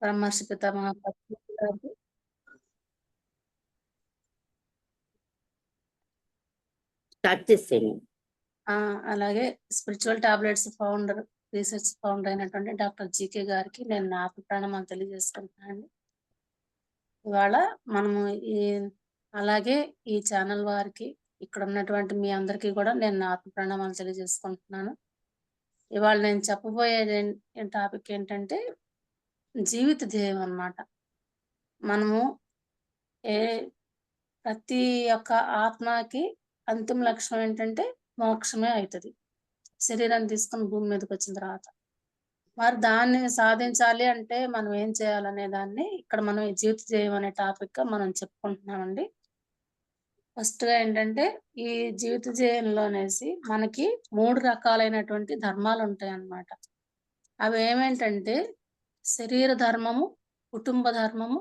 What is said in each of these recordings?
బ్రహ్మర్షి పితామహ పత్రిజీ గారిది. స్టార్ట్ చేసేయండి. అలాగే spiritual tablets founder, research founder అయినటువంటి డాక్టర్ జీకే గారికి నేను నా ప్రణామాలు తెలియజేసుకుంటున్నానండి. ఇవాళ మనము ఈ అలాగే ఈ ఛానల్ వారికి, ఇక్కడ ఉన్నటువంటి మీ అందరికీ కూడా నేను నా ప్రణామాలు తెలియజేసుకుంటున్నాను. ఇవాళ నేను చెప్పబోయేది టాపిక్ ఏంటంటే జీవిత ధ్యేయం అన్నమాట. మనము ఏ ప్రతి ఒక్క ఆత్మకి అంతిమ లక్ష్యం ఏంటంటే మోక్షమే అయితది. శరీరాన్ని తీసుకొని భూమి మీదకొచ్చిన తర్వాత. మరి దాన్ని సాధించాలి అంటే మనం ఏం చేయాలనే దాన్ని ఇక్కడ మనం ఈ జీవిత ధ్యేయం అనే టాపిక్‌గా మనం చెప్పుకుంటున్నామండి. ఫస్ట్‌గా ఏంటంటే ఈ జీవిత ధ్యేయంలోనేసి మనకి 3 రకాలైనటువంటి ధర్మాలుంటాయన్నమాట. అవేమేంటంటే శరీర ధర్మము, కుటుంబ ధర్మము,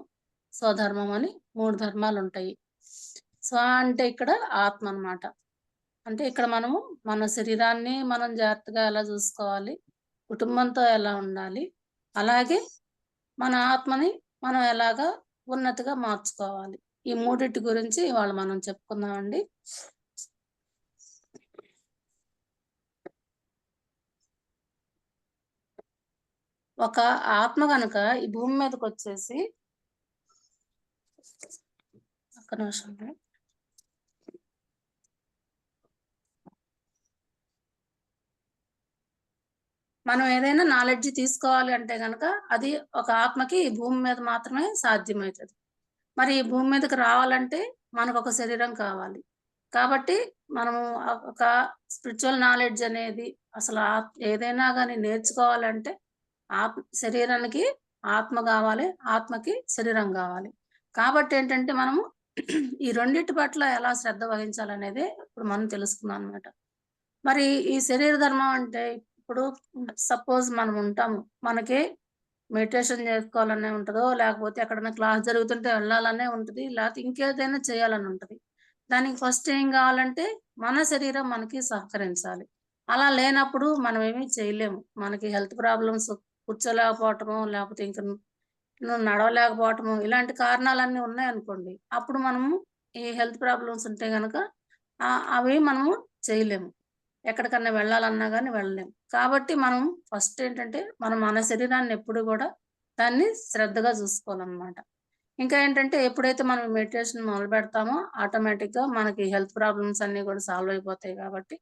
స్వధర్మం అని 3 ధర్మాలుంటాయి. స్వ అంటే ఇక్కడ ఆత్మ అన్నమాట. అంటే ఇక్కడ మనము మన శరీరాన్ని మనం జాగ్రత్తగా ఎలా చూసుకోవాలి, కుటుంబంతో ఎలా ఉండాలి, అలాగే మన ఆత్మని మనం ఎలాగా ఉన్నతిగా మార్చుకోవాలి. ఈ మూడిటి గురించి ఇవాళ మనం చెప్పుకుందామండి. ఒక ఆత్మ గనక ఈ భూమి మీదకొచ్చేసి ఒక్క నిమిషం అండి. మనం ఏదైనా నాలెడ్జ్ తీసుకోవాలి అంటే గనక అది ఒక ఆత్మకి ఈ భూమి మీద మాత్రమే సాధ్యమైతది. మరి ఈ భూమి మీదకి రావాలంటే మనకొక శరీరం కావాలి. కాబట్టి మనము ఒక స్పిరిచువల్ నాలెడ్జ్ అనేది అసలు ఏదైనా గాని నేర్చుకోవాలంటే శరీరానికి ఆత్మ గావాలి. ఆత్మకి శరీరం గావాలి. కాబట్టి ఏంటంటే మనము ఈ రెండిటి పట్ల ఎలా శ్రద్ధ వహించాలనేదే ఇప్పుడు మనం తెలుసుకున్నాం అన్నమాట. మరి ఈ శరీర ధర్మం అంటే ఇప్పుడు సపోజ్ మనం ఉంటాము. మనకి మెడిటేషన్ చేసుకోవాలనే ఉంటదో, లేకపోతే ఎక్కడైనా క్లాస్ జరుగుతుంటే వెళ్ళాలనే ఉంటది. లేకపోతే ఇంకేదైనా చేయాలని ఉంటది. దానికి ఫస్ట్ ఏం గావాలంటే మన శరీరం మనకి సహకరించాలి. అలా లేనప్పుడు మనం ఏమి చేయలేము. మనకి హెల్త్ ప్రాబ్లమ్స్ కూర్చోలేకపోవటమో, లేకపోతే ఇంక నడవలేకపోవటము ఇలాంటి కారణాలన్నీ ఉన్నాయనుకోండి. అప్పుడు మనము ఈ హెల్త్ ప్రాబ్లమ్స్ ఉంటే గనక అవి మనము చేయలేము. ఎక్కడికన్నా వెళ్ళాలన్నా గాని వెళ్ళలేము. కాబట్టి మనం ఫస్ట్ ఏంటంటే, మనం మన శరీరాన్ని ఎప్పుడు గూడా దాన్ని శ్రద్ధగా చూసుకోవాలనమాట. ఇంకా ఏంటంటే, ఎప్పుడైతే మనం మెడిటేషన్ మొదలుపెడతామో ఆటోమేటిక్‌గా మనకి హెల్త్ ప్రాబ్లమ్స్ అన్నీ గూడా సాల్వ్ అయిపోతాయి గాబట్టి,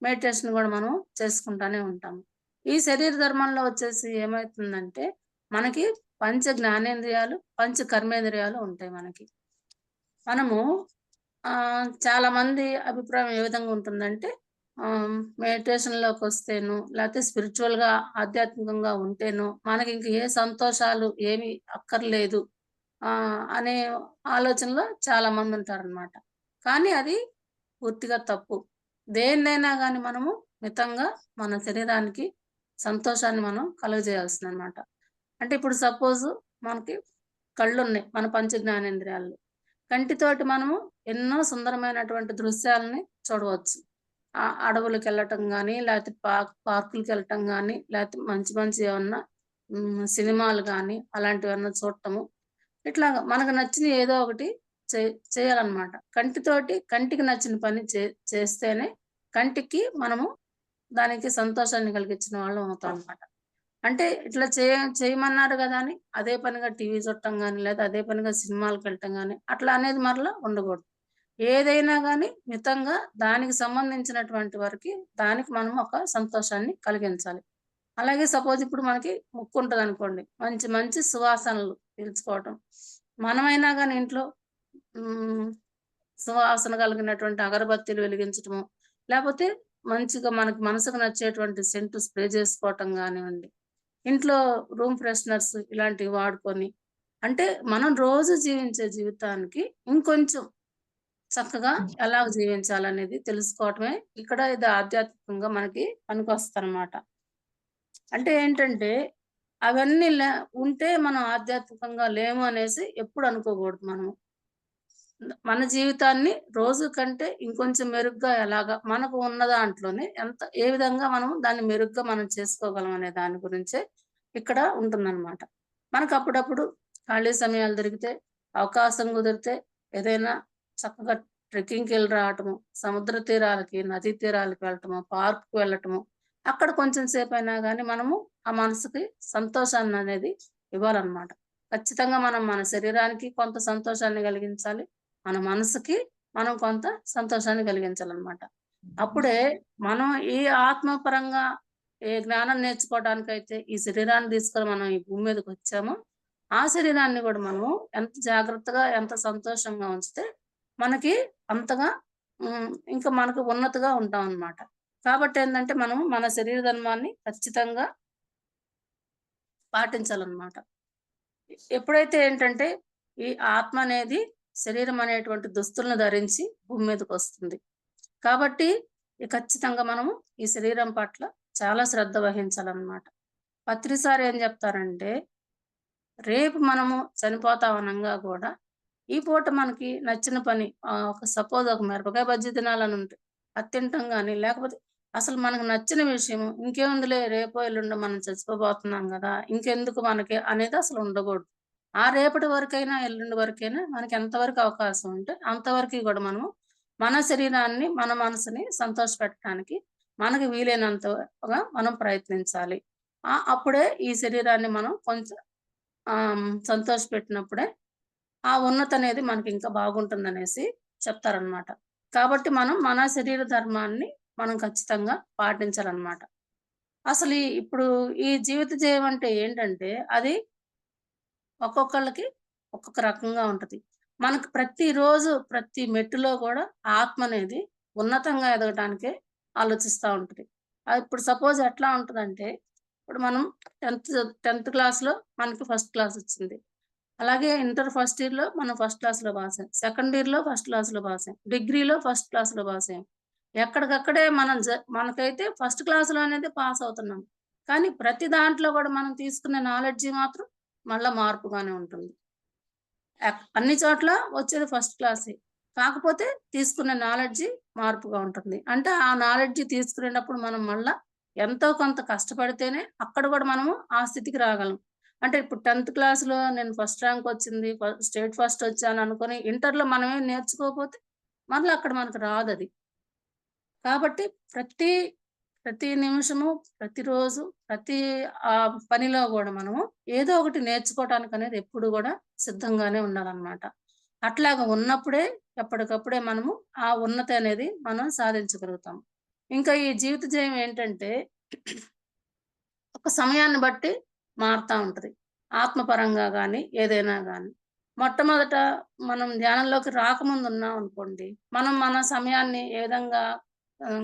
మెడిటేషన్ గూడా మనం చేసుకుంటానే ఉంటాము. ఈ శరీర ధర్మంలో వచ్చేసి ఏమైతుందంటే, మనకి పంచ జ్ఞానేంద్రియాలు, పంచ కర్మేంద్రియాలు ఉంటాయి మనకి. మనము చాలా మంది అభిప్రాయం ఏ విధంగా ఉంటుందంటే మెడిటేషన్‌లోకొస్తేను, లేతే స్పిరిచువల్‌గా ఆధ్యాత్మికంగా ఉంటేను, మనకింక ఏ సంతోషాలు ఏమి అక్కర్లేదు అనే ఆలోచనలో చాలామందుంటారనమాట. కానీ అది పూర్తిగా తప్పు. దేన్నైనా గాని మనము మితంగా మన శరీరానికి సంతోషాన్ని మనం కలుగజేయాల్సిందనమాట. అంటే ఇప్పుడు సపోజు మనకి కళ్ళున్నాయి. మన పంచ జ్ఞానేంద్రియాల్లో. కంటితోటి మనము ఎన్నో సుందరమైనటువంటి దృశ్యాలని చూడవచ్చు. అడవులకెళ్ళటం గానీ, లేతే పార్కులకెళ్ళటం గానీ, లేతే మంచి మంచి ఏమన్నా సినిమాలు గానీ, అలాంటివేమన్నా చూడటము. ఇట్లాగా మనకు నచ్చినయి ఏదో ఒకటి చే చేయాలనమాట. కంటికి నచ్చిన పని చేస్తేనే కంటికి మనము దానికి సంతోషాన్ని కలిగించిన వాళ్ళం అవుతామనమాట. అంటే ఇట్లా చేయమన్నారు గదా! అని అదే పనిగా టీవీ చూడటం గాని, లేదా అదే పనిగా సినిమాలకెళ్ళటం గాని, అట్లా అనేది మరలా ఉండకూడదు. ఏదైనా గాని మితంగా దానికి సంబంధించినటువంటి వరకి దానికి మనం ఒక సంతోషాన్ని కలిగించాలి. అలాగే సపోజ్ ఇప్పుడు మనకి ముక్కుంటదనుకోండి. మంచి మంచి సువాసనలు పీల్చుకోవటం. మనమైనా గాని ఇంట్లో హ్మ్. సువాసన కలిగినటువంటి అగరబత్తీలు వెలిగించటము, లేపోతే మంచిగా మనకు మనసుకు నచ్చేటువంటి సెంటు స్ప్రే చేసుకోవటం గానివ్వండి. ఇంట్లో రూమ్ ఫ్రెషనర్స్ ఇలాంటివి వాడుకొని, అంటే మనం రోజు జీవించే జీవితానికి ఇంకొంచెం చక్కగా ఎలా జీవించాలనేది తెలుసుకోవటమే ఇక్కడ ఇది ఆధ్యాత్మికంగా మనకి పనికొస్తదనమాట. అంటే ఏంటంటే, అవన్నీ ఉంటే మనం ఆధ్యాత్మికంగా లేము అనేసి ఎప్పుడు అనుకోకూడదు మనము. మన జీవితాన్ని రోజు కంటే ఇంకొంచెం మెరుగ్గా ఎలాగా మనకు ఉన్న దాంట్లోనే ఏ విధంగా మనం దాన్ని మెరుగ్గా మనం చేసుకోగలం అనే దాని గురించే ఇక్కడ ఉంటుందన్నమాట. మనకు అప్పుడప్పుడు ఖాళీ సమయాలు దొరికితే, అవకాశం కుదిరితే ఏదైనా చక్కగా ట్రెక్కింగ్‌కెళ్ళి రావటము, సముద్ర తీరాలకి, నదీ తీరాలకి వెళ్ళటము, పార్క్‌కి వెళ్ళటము. అక్కడ కొంచెం సేపైనా గాని మనము ఆ మనసుకి సంతోషాన్ననేది ఇవ్వాలనమాట. ఖచ్చితంగా మనం మన శరీరానికి కొంత సంతోషాన్ని కలిగించాలి. మన మనసుకి మనం కొంత సంతోషాన్ని కలిగించాలనమాట. అప్పుడే మనం ఈ ఆత్మపరంగా ఏ జ్ఞానం నేర్చుకోవడానికైతే ఈ శరీరాన్ని తీసుకొని మనం ఈ భూమి మీదకొచ్చామో, ఆ శరీరాన్ని గూడా మనము ఎంత జాగ్రత్తగా, ఎంత సంతోషంగా ఉంచితే మనకి అంతగా ఇంకా మనకు ఉన్నతిగా ఉంటామనమాట. కాబట్టేందంటే, మనం మన శరీర ధర్మాన్ని ఖచ్చితంగా పాటించాలనమాట. ఎప్పుడైతే ఏంటంటే, ఈ ఆత్మ అనేది శరీరం అనేటువంటి దుస్తులను ధరించి భూమి మీదకొస్తుంది. కాబట్టి ఖచ్చితంగా మనము ఈ శరీరం పట్ల చాలా శ్రద్ధ వహించాలనమాట. పత్రిసారి ఏం జెప్తారంటే, రేపు మనము చనిపోతాం అనంగా గూడా, ఈ పూట మనకి నచ్చిన పని ఒక సపోజ్ ఒక మిరపకాయ బజ్జీ తినాలనుంటే, అది తింటాం గానీ, లేకపోతే అసలు మనకు నచ్చిన విషయం ఇంకేముందిలే రేపో, ఎల్లుండో మనం చచ్చిపోబోతున్నాం గదా! ఇంకెందుకు మనకి అనేది అసలు ఉండగూడదు. ఆ రేపటి వరకైనా, ఎల్లుండి వరకైనా మనకి ఎంతవరకు అవకాశం ఉంటే అంతవరకి గూడా మనము మన శరీరాన్ని, మన మనసుని సంతోషపెట్టడానికి మనకు వీలైనంతగా మనం ప్రయత్నించాలి. అప్పుడే ఈ శరీరాన్ని మనం కొంచెం సంతోషపెట్టినప్పుడే ఆ ఉన్నతనేది మనకింకా బాగుంటుందనేసి చెప్తారనమాట. కాబట్టి మనం మన శరీర ధర్మాన్ని మనం ఖచ్చితంగా పాటించాలనమాట. అసలు ఇప్పుడు ఈ జీవిత జయం అంటే ఏంటంటే, అది ఒక్కొక్కళ్ళకి ఒక్కొక్క రకంగా ఉంటది. మనకు ప్రతిరోజు ప్రతి మెట్టులో గూడా ఆత్మ అనేది ఉన్నతంగా ఎదగటానికే ఆలోచిస్తా ఉంటది. ఇప్పుడు సపోజ్ ఎట్లా ఉంటదంటే, ఇప్పుడు మనం 10థ్ క్లాస్‌లో మనకి ఫస్ట్ క్లాసొచ్చింది. అలాగే ఇంటర్ ఫస్ట్ ఇయర్‌లో మనం ఫస్ట్ క్లాస్‌లో పాసాం. సెకండ్ ఇయర్‌లో ఫస్ట్ క్లాస్‌లో పాసాం. డిగ్రీలో ఫస్ట్ క్లాస్‌లో పాసాం. ఎక్కడికక్కడే మనకైతే ఫస్ట్ క్లాస్‌లో అనేది పాస్ అవుతున్నాం. కానీ ప్రతి దాంట్లో గూడా మనం తీసుకునే నాలెడ్జి మాత్రం మళ్ళా మార్పుగానే ఉంటుంది. అన్ని చోట్ల వచ్చేది ఫస్ట్ క్లాసే. కాకపోతే తీసుకునే నాలెడ్జి మార్పుగా ఉంటుంది. అంటే ఆ నాలెడ్జి తీసుకునేటప్పుడు మనం మళ్ళా ఎంతో కొంత కష్టపడితేనే అక్కడ గూడా మనము ఆ స్థితికి రాగలం. అంటే ఇప్పుడు 10థ్ క్లాస్‌లో నేను ఫస్ట్ ర్యాంక్ వచ్చింది. స్టేట్ ఫస్ట్ వచ్చాననుకోని ఇంటర్‌లో మనమేం నేర్చుకోకపోతే మరలా అక్కడ మనకు రాదది. కాబట్టి ప్రతి, ప్రతి నిమిషము, ప్రతిరోజు, ప్రతి పనిలో గూడా మనము ఏదో ఒకటి నేర్చుకోవటానికనేది ఎప్పుడు గూడా సిద్ధంగానే ఉండాలనమాట. అట్లాగా ఉన్నప్పుడే ఎప్పటికప్పుడే మనము ఆ ఉన్నతి అనేది మనం సాధించగలుగుతాం. ఇంకా ఈ జీవిత జయం ఏంటంటే ఒక సమయాన్ని బట్టి మారతా ఉంటది. ఆత్మపరంగా గాని, ఏదైనా గాని. మొట్టమొదట మనం ధ్యానంలోకి రాకముందు ఉన్నామనుకోండి, మనం మన సమయాన్ని ఏ విధంగా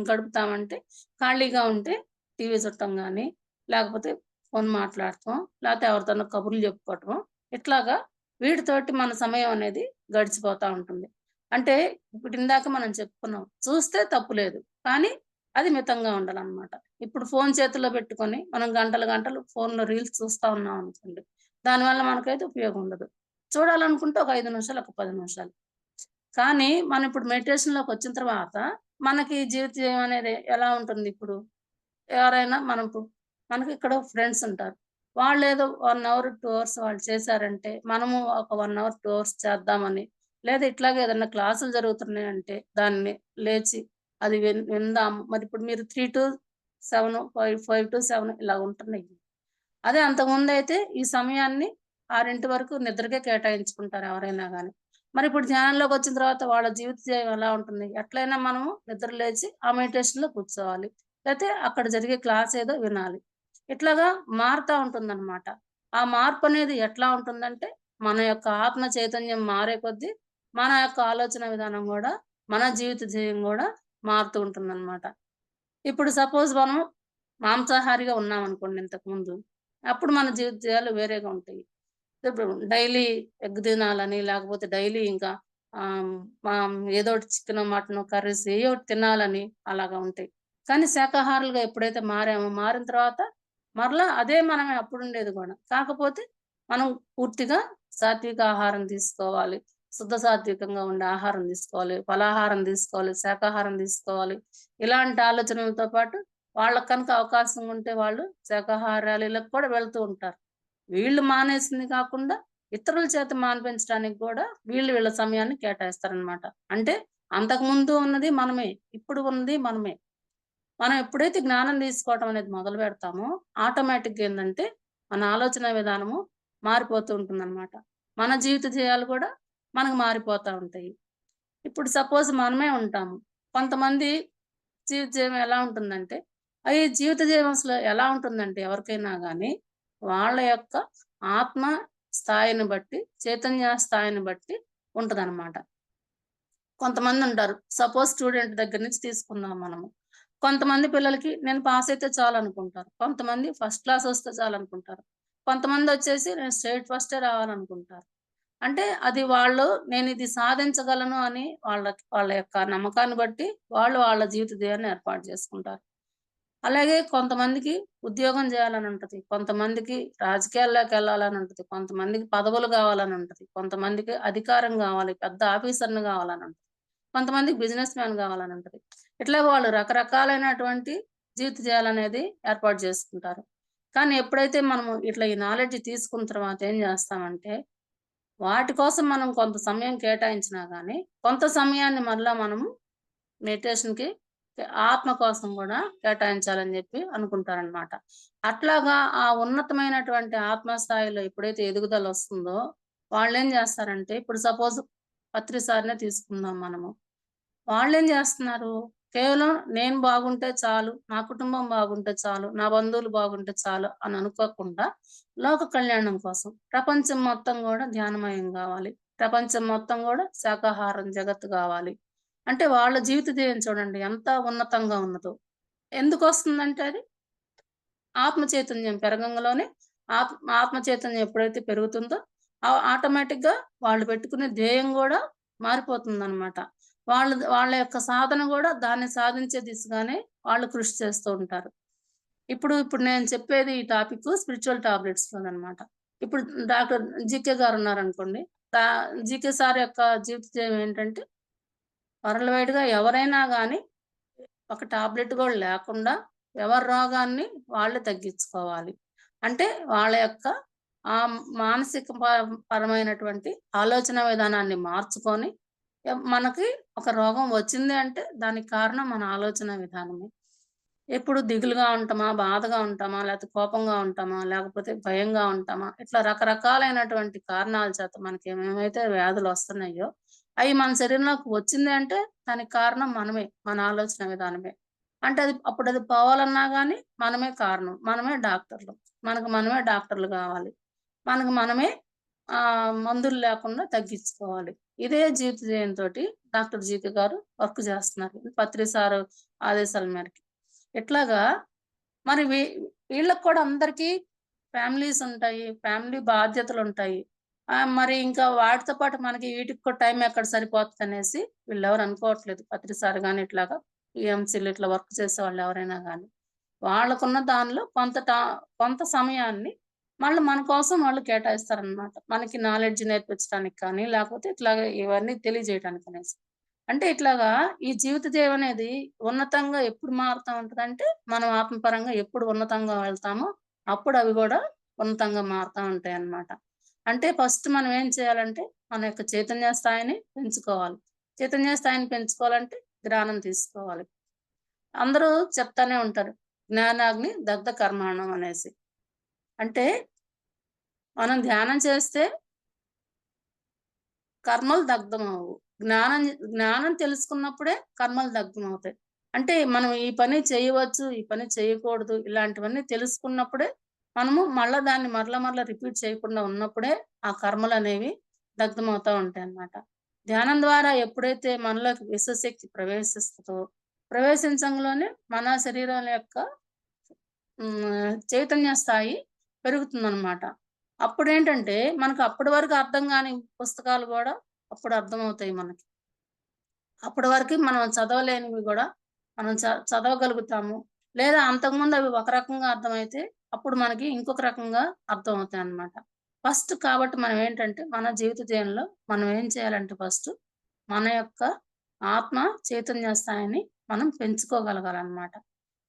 గడుపుతామంటే, ఖాళీగా ఉంటే టీవీ చూడటం గాని, లేకపోతే ఫోన్ మాట్లాడటం, లేతే ఎవరితోనో కబుర్లు చెప్పుకోవటమో, ఇట్లాగా వీటితోటి మన సమయం అనేది గడిచిపోతా ఉంటుంది. అంటే ఇప్పుడు ఇందాక మనం చెప్పుకున్నాం. చూస్తే తప్పు లేదు. కానీ అది మితంగా ఉండాలనమాట. ఇప్పుడు ఫోను చేతుల్లో పెట్టుకొని, మనం గంటలు, గంటలు ఫోన్‌లో రీల్స్ చూస్తా ఉన్నామనుకోండి. దానివల్ల మనకైతే ఉపయోగం ఉండదు. చూడాలనుకుంటే ఒక 5 నిమిషాలు, ఒక 10 నిమిషాలు. కానీ మనం ఇప్పుడు మెడిటేషన్‌లోకొచ్చిన తర్వాత, మనకి జీవిత జయం అనేది ఎలా ఉంటుంది ఇప్పుడు? ఎవరైనా మనకిక్కడ ఫ్రెండ్స్ ఉంటారు. వాళ్ళేదో 1 అవర్, 2 అవర్స్ వాళ్ళు చేశారంటే, మనము ఒక 1 అవర్, 2 అవర్స్ చేద్దామని, లేదా ఇట్లాగే ఏదన్నా క్లాసులు జరుగుతున్నాయంటే, దాన్ని లేచి అది విందాం. మరిప్పుడు మీరు 3-7, 5-7 ఇలా ఉంటున్నాయి. అదే అంతకుముందయితే ఈ సమయాన్ని 6 వరకు నిద్రకే కేటాయించుకుంటారు ఎవరైనా గాని. మరిప్పుడు ధ్యానంలోకొచ్చిన తర్వాత వాళ్ళ జీవిత ధ్యేయం ఎలా ఉంటుంది? ఎట్లైనా మనము నిద్ర లేచి ఆ మెడిటేషన్‌లో కూర్చోవాలి. లేతే అక్కడ జరిగే క్లాసేదో వినాలి. ఇట్లాగా మారుతా ఉంటుందనమాట. ఆ మార్పనేది ఎట్లా ఉంటుందంటే, మన యొక్క ఆత్మ చైతన్యం మారే కొద్దీ, మన యొక్క ఆలోచన విధానం గూడా, మన జీవిత ధ్యేయం గూడా మారుతూ ఉంటుందనమాట. ఇప్పుడు సపోజ్ మనం మాంసాహారిగా ఉన్నామనుకోండి ఇంతకుముందు. అప్పుడు మన జీవితాలు వేరేగా ఉంటాయి. ఇప్పుడు డైలీ ఎగ్ తినాలని లేకపోతే డైలీ ఇంకా ఆహ్, ఏదో ఒకటి చికెనో, మటనో, కర్రీస్ ఏయో ఒకటి తినాలని అలాగా ఉంటాయి. కానీ శాకాహారులుగా ఎప్పుడైతే మారామో, మారిన తర్వాత మరలా అదే మనమే అప్పుడుండేది గూడా. కాకపోతే మనం పూర్తిగా సాత్విక ఆహారం తీసుకోవాలి. శుద్ధ సాత్వికంగా ఉండే ఆహారం తీసుకోవాలి. ఫలాహారం తీసుకోవాలి. శాకాహారం తీసుకోవాలి. ఇలాంటి ఆలోచనలతో పాటు వాళ్ళకి కనుక అవకాశం ఉంటే వాళ్ళు శాకాహారాలులకు కూడా వెళ్తూ ఉంటారు. వీళ్ళు మానేసింది కాకుండా ఇతరుల చేత మానిపించడానికి కూడా వీళ్ళ సమయాన్ని కేటాయిస్తారనమాట. అంటే అంతకుముందు ఉన్నది మనమే. ఇప్పుడు ఉన్నది మనమే. మనం ఎప్పుడైతే జ్ఞానం తీసుకోవటం అనేది మొదలు పెడతామో ఆటోమేటిక్‌గా ఏందంటే మన ఆలోచన విధానము మారిపోతూ ఉంటుందనమాట. మన జీవిత ధ్యేయాలు కూడా మనకు మారిపోతా ఉంటాయి. ఇప్పుడు సపోజ్ మనమే ఉంటాము. కొంతమంది జీవిత జీవం ఎలా ఉంటుందంటే, ఈ జీవిత జీవం అసలు ఎలా ఉంటుందంటే ఎవరికైనా గానీ, వాళ్ళ యొక్క ఆత్మ స్థాయిని బట్టి, చైతన్య స్థాయిని బట్టి ఉంటదనమాట. కొంతమందుంటారు. సపోజ్ స్టూడెంట్ దగ్గర నుంచి తీసుకుందాం మనము. కొంతమంది పిల్లలకి నేను పాస్ అయితే చాలనుకుంటారు. కొంతమంది ఫస్ట్ క్లాస్ వస్తే చాలనుకుంటారు. కొంతమందొచ్చేసి నేను స్టేట్ ఫస్టే రావాలనుకుంటారు. అంటే అది వాళ్ళు నేనిది సాధించగలను అని వాళ్ళ యొక్క నమ్మకాన్ని బట్టి వాళ్ళు వాళ్ళ జీవిత ధ్యేయాన్ని ఏర్పాటు చేసుకుంటారు. అలాగే కొంతమందికి ఉద్యోగం జేయాలని ఉంటది. కొంతమందికి రాజకీయాల్లోకెళ్ళాలని ఉంటది. కొంతమందికి పదవులు గావాలని ఉంటది. కొంతమందికి అధికారం గావాలి. పెద్ద ఆఫీసర్‌ని గావాలని ఉంటది. కొంతమందికి బిజినెస్ మ్యాన్ గావాలని ఉంటది. ఇట్లా వాళ్ళు రకరకాలైనటువంటి జీవిత ధ్యేయాలనేది ఏర్పాటు జేసుకుంటారు. కానీ ఎప్పుడైతే మనము ఇట్లా ఈ నాలెడ్జ్ తీసుకున్న తర్వాత ఏం జేస్తామంటే వాటి కోసం మనం కొంత సమయం కేటాయించినా గానీ, కొంత సమయాన్ని మరలా మనము మెడిటేషన్‌కి ఆత్మ కోసం గూడా కేటాయించాలని జెప్పి అనుకుంటారనమాట. అట్లాగా ఆ ఉన్నతమైనటువంటి ఆత్మ స్థాయిలో ఎప్పుడైతే ఎదుగుదలొస్తుందో, వాళ్ళేం జేస్తారంటే ఇప్పుడు సపోజ్ పత్రి సార్‌నే తీసుకుందాం మనము. వాళ్ళేం జేస్తున్నారు, కేవలం నేను బాగుంటే చాలు, నా కుటుంబం బాగుంటే చాలు, నా బంధువులు బాగుంటే చాలు అని అనుకోకుండా, లోక కళ్యాణం కోసం ప్రపంచం మొత్తం గూడా ధ్యానమయం గావాలి. ప్రపంచం మొత్తం గూడా శాకాహారం జగత్తు గావాలి. అంటే వాళ్ళ జీవిత ధ్యేయం చూడండి ఎంత ఉన్నతంగా ఉన్నదో. ఎందుకొస్తుందంటే అది ఆత్మ చైతన్యం పెరగంగలోనే ఆత్మ చైతన్యం ఎప్పుడైతే పెరుగుతుందో ఆటోమేటిక్‌గా వాళ్ళు పెట్టుకునే ధ్యేయం గూడా మారిపోతుందనమాట. వాళ్ళ యొక్క సాధన గూడా దాన్ని సాధించే దిశగానే వాళ్ళు కృషి చేస్తూ ఉంటారు. ఇప్పుడు నేను చెప్పేది ఈ టాపిక్కు స్పిరిచ్యువల్ టాబ్లెట్స్‌లోననమాట. ఇప్పుడు డాక్టర్ జీకే గారున్నారనుకోండి. దా జీకే సార్ యొక్క జీవిత ధ్యేయం ఏంటంటే వరల్డ్ వైడ్‌గా ఎవరైనా గాని ఒక టాబ్లెట్ గూడా లేకుండా ఎవరి రోగాన్ని వాళ్ళు తగ్గించుకోవాలి. అంటే వాళ్ళ యొక్క మానసిక పరమైనటువంటి ఆలోచన విధానాన్ని మార్చుకొని మనకి ఒక రోగం వచ్చింది అంటే దానికి కారణం మన ఆలోచన విధానమే. ఎప్పుడు దిగులుగా ఉంటామా? బాధగా ఉంటామా? లేకపోతే కోపంగా ఉంటామా? లేకపోతే భయంగా ఉంటామా? ఇట్లా రకరకాలైనటువంటి కారణాల చేత మనకేమేమైతే వ్యాధులొస్తున్నాయో, అయి మన శరీరంలోకి వచ్చింది అంటే దానికి కారణం మనమే. మన ఆలోచన విధానమే. అంటే అప్పుడది పోవాలన్నా గాని మనమే కారణం. మనమే డాక్టర్లు. మనకు మనమే డాక్టర్లు గావాలి. మనకు మనమే మందులు లేకుండా తగ్గించుకోవాలి. ఇదే జీవిత ధ్యేయంతోటి డాక్టర్ జీకే గారు వర్క్ జేస్తున్నారు. పత్రి సారు ఆదేశాల మేరకు. ఇట్లాగా మరి వీళ్ళకి కూడా అందరికీ ఫ్యామిలీస్ ఉంటాయి. ఫ్యామిలీ బాధ్యతలుంటాయి. మరి ఇంకా వాటితో పాటు మనకి వీటికి కూడా టైం ఎక్కడ సరిపోతదనేసి వీళ్ళెవరు అనుకోవట్లేదు. పత్రి సార్ గాని ఇట్లాగా ఈఎంసీలు ఇట్లా వర్క్ చేసేవాళ్ళు ఎవరైనా గాని. వాళ్ళకున్న దానిలో కొంత సమయాన్ని మళ్ళీ మన కోసం వాళ్ళు కేటాయిస్తారనమాట. మనకి నాలెడ్జ్ నేర్పించడానికి కానీ, లేకపోతే ఇట్లాగ ఇవన్నీ తెలియజేయడానికనేసి. అంటే ఇట్లాగా ఈ జీవిత ధ్యేయం అనేది ఉన్నతంగా ఎప్పుడు మారుతా ఉంటదంటే, మనం ఆత్మపరంగా ఎప్పుడు ఉన్నతంగా వెళ్తామో, అప్పుడు అవి గూడా ఉన్నతంగా మారుతా ఉంటాయన్నమాట. అంటే ఫస్ట్ మనం ఏం చేయాలంటే, మన యొక్క చైతన్య స్థాయిని పెంచుకోవాలి. చైతన్య స్థాయిని పెంచుకోవాలంటే జ్ఞానం తీసుకోవాలి. అందరూ చెప్తానే ఉంటారు. జ్ఞానాగ్ని దగ్ధ కర్మాణం అనేసి. అంటే మనం ధ్యానం చేస్తే కర్మలు దగ్ధమవ్వవు. జ్ఞానం తెలుసుకున్నప్పుడే కర్మలు దగ్ధమవుతాయి. అంటే మనం ఈ పని చేయవచ్చు, ఈ పని చేయకూడదు ఇలాంటివన్నీ తెలుసుకున్నప్పుడే మనము మళ్ళా దాన్ని మరలా రిపీట్ చేయకుండా ఉన్నప్పుడే ఆ కర్మలనేవి దగ్ధమవుతా ఉంటాయన్నమాట. ధ్యానం ద్వారా ఎప్పుడైతే మనలోకి విశ్వశక్తి ప్రవేశిస్తదో, ప్రవేశించంలోనే మన శరీరం యొక్క చైతన్య స్థాయి పెరుగుతుందనమాట. అప్పుడేంటంటే, మనకు అప్పటి వరకు అర్థం గాని పుస్తకాలు గూడా అప్పుడు అర్థమవుతాయి మనకి. అప్పటి వరకి మనం చదవలేనివి గూడా మనం చదవగలుగుతాము. లేదా అంతకుముందు అవి ఒక రకంగా అర్థమైతే, అప్పుడు మనకి ఇంకొక రకంగా అర్థమవుతాయన్నమాట. ఫస్ట్ కాబట్టి మనం ఏంటంటే, మన జీవిత ధ్యేయంలో మనం ఏం చేయాలంటే ఫస్ట్ మన యొక్క ఆత్మ చైతన్య స్థాయిని మనం పెంచుకోగలగాలన్నమాట.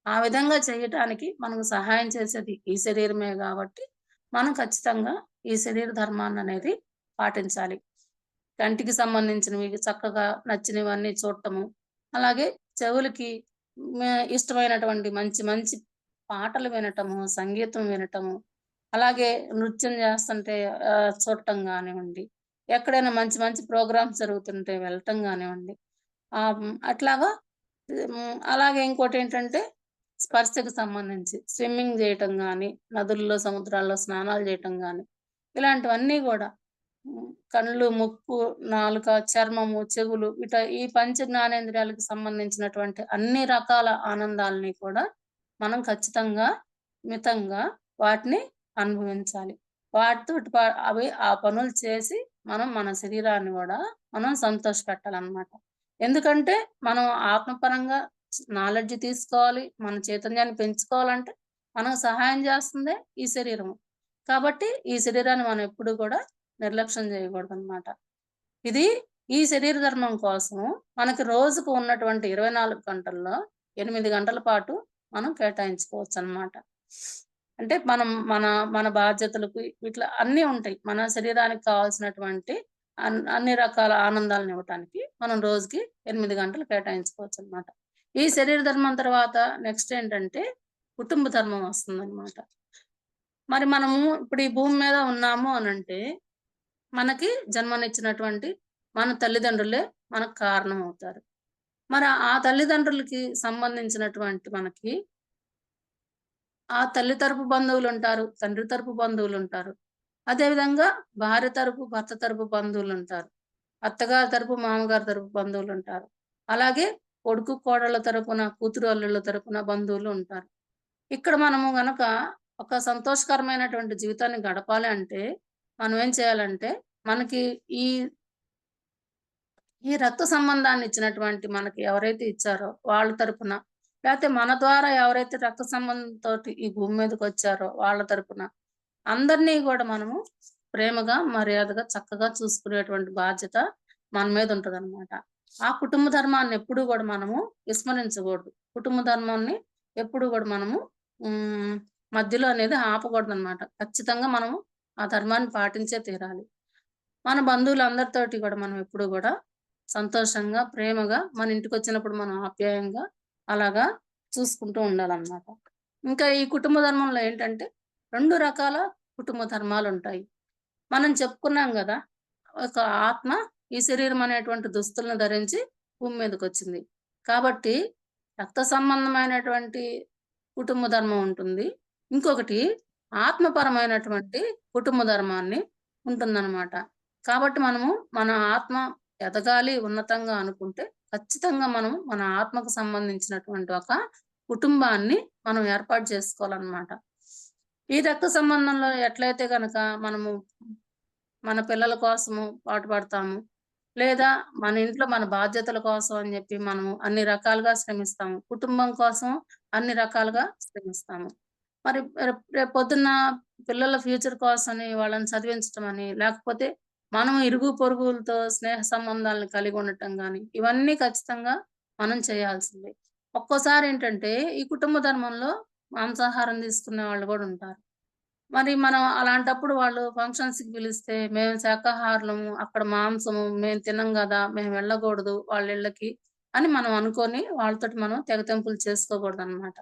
ఆ విధంగా చేయటానికి మనకు సహాయం చేసేది ఈ శరీరమే గాబట్టి, మనం ఖచ్చితంగా ఈ శరీర ధర్మాన్ననేది పాటించాలి. కంటికి సంబంధించినవి చక్కగా నచ్చినవన్నీ చూడటము. అలాగే చెవులకి ఇష్టమైనటువంటి మంచి మంచి పాటలు వినటము, సంగీతం వినటము. అలాగే నృత్యం చేస్తుంటే చూడటం గానివ్వండి. ఎక్కడైనా మంచి మంచి ప్రోగ్రామ్స్ జరుగుతుంటే వెళ్ళటం గానివ్వండి. అట్లాగా అలాగే ఇంకోటేంటంటే స్పర్శకు సంబంధించి స్విమ్మింగ్ జేయటం గాని, నదుల్లో, సముద్రాల్లో స్నానాలు జేయటం గాని, ఇలాంటివన్నీ గూడా కళ్ళు, ముక్కు, నాలుక, చర్మము, చెవులు ఈ పంచ జ్ఞానేంద్రియాలకు సంబంధించినటువంటి అన్ని రకాల ఆనందాల్ని కూడా మనం ఖచ్చితంగా మితంగా వాటిని అనుభవించాలి. వాటితోటి ఆ పనులు చేసి మనం మన శరీరాన్ని గూడా మనం సంతోషపెట్టాలనమాట. ఎందుకంటే మనం ఆత్మపరంగా నాలెడ్జ్ తీసుకోవాలి. మన చైతన్యాన్ని పెంచుకోవాలంటే మనకు సహాయం జేస్తుందే ఈ శరీరము. కాబట్టి ఈ శరీరాన్ని మనం ఎప్పుడు గూడా నిర్లక్ష్యం జేయగూడదనమాట. ఇది ఈ శరీర ధర్మం కోసం మనకి రోజుకు ఉన్నటువంటి 24 గంటల్లో 8 గంటల పాటు మనం కేటాయించుకోవచ్చనమాట. అంటే మనం మన మన బాధ్యతలకు ఇట్లా అన్నీ ఉంటాయి. మన శరీరానికి కావాల్సినటువంటి అన్ని రకాల ఆనందాలనివ్వటానికి మనం రోజుకి 8 గంటలు కేటాయించుకోవచ్చనమాట. ఈ శరీర ధర్మం తర్వాత నెక్స్ట్ ఏంటంటే కుటుంబ ధర్మం వస్తుందనమాట. మరి మనము ఇప్పుడు ఈ భూమి మీద ఉన్నాము అనంటే మనకి జన్మనిచ్చినటువంటి మన తల్లిదండ్రులే మనకు కారణమవుతారు. మరి ఆ తల్లిదండ్రులకి సంబంధించినటువంటి మనకి ఆ తల్లి తరపు బంధువులుంటారు. తండ్రి తరపు బంధువులుంటారు. అదే విధంగా భార్య తరపు, భర్త తరపు బంధువులుంటారు. అత్తగారి తరపు, మామగారి తరపు బంధువులుంటారు. అలాగే కొడుకు, కోడళ్ళ తరపున, కూతురు, అల్లుళ్ళ తరపున బంధువులు ఉంటారు. ఇక్కడ మనము గనక ఒక సంతోషకరమైనటువంటి జీవితాన్ని గడపాలి అంటే, మనం ఏం చేయాలంటే, మనకి ఈ ఈ రక్త సంబంధాన్ని ఇచ్చినటువంటి మనకి ఎవరైతే ఇచ్చారో వాళ్ళ తరపున, లేతే మన ద్వారా ఎవరైతే రక్త సంబంధంతోటి ఈ భూమి మీదకొచ్చారో వాళ్ళ తరపున, అందరినీ గూడా మనము ప్రేమగా, మర్యాదగా, చక్కగా చూసుకునేటువంటి బాధ్యత మన మీద ఉంటదనమాట. ఆ కుటుంబ ధర్మాన్ని ఎప్పుడూ గూడా మనము విస్మరించగూడదు. కుటుంబ ధర్మాన్ని ఎప్పుడు గూడా మనము హ్మ్, మధ్యలో అనేది ఆపకూడదనమాట. ఖచ్చితంగా మనము ఆ ధర్మాన్ని పాటించే తీరాలి. మన బంధువులందరితోటి గూడా మనం ఎప్పుడు గూడా సంతోషంగా, ప్రేమగా మన ఇంటికొచ్చినప్పుడు మనం ఆప్యాయంగా అలాగా చూసుకుంటూ ఉండాలనమాట. ఇంకా ఈ కుటుంబ ధర్మంలో ఏంటంటే 2 రకాల కుటుంబ ధర్మాలుంటాయి. మనం చెప్పుకున్నాం గదా! ఒక ఆత్మ ఈ శరీరం అనేటువంటి దుస్తులను ధరించి భూమి మీదకొచ్చింది. కాబట్టి రక్త సంబంధమైనటువంటి కుటుంబ ధర్మం ఉంటుంది. ఇంకొకటి ఆత్మపరమైనటువంటి కుటుంబ ధర్మాన్ని ఉంటుందనమాట. కాబట్టి మనము మన ఆత్మ ఎదగాలి ఉన్నతంగా అనుకుంటే ఖచ్చితంగా మనం మన ఆత్మకు సంబంధించినటువంటి ఒక కుటుంబాన్ని మనం ఏర్పాటు చేసుకోవాలనమాట. ఈ రక్త సంబంధంలో ఎట్లయితే గనక మనము మన పిల్లల కోసము పాటుపడతాము. లేదా మన ఇంట్లో మన బాధ్యతల కోసం అని జెప్పి మనము అన్ని రకాలుగా శ్రమిస్తాము. కుటుంబం కోసం అన్ని రకాలుగా శ్రమిస్తాము. మరి రేపొద్దున్న పిల్లల ఫ్యూచర్ కోసమని వాళ్ళని చదివించటమని, లేకపోతే మనం ఇరుగు పొరుగులతో స్నేహ సంబంధాలను కలిగి ఉండటం గాని, ఇవన్నీ ఖచ్చితంగా మనం చేయాల్సిందే. ఒక్కోసారేంటంటే ఈ కుటుంబ ధర్మంలో మాంసాహారం తీసుకునే వాళ్ళు గూడా ఉంటారు. మరి మనం అలాంటప్పుడు వాళ్ళు ఫంక్షన్స్‌కి పిలిస్తే, మేము శాకాహారులము, అక్కడ మాంసము మేము తినం గదా! మేము వెళ్ళకూడదు వాళ్ళిళ్ళకి అని మనం అనుకోని, వాళ్ళతోటి మనం తెగతెంపులు చేసుకోకూడదనమాట.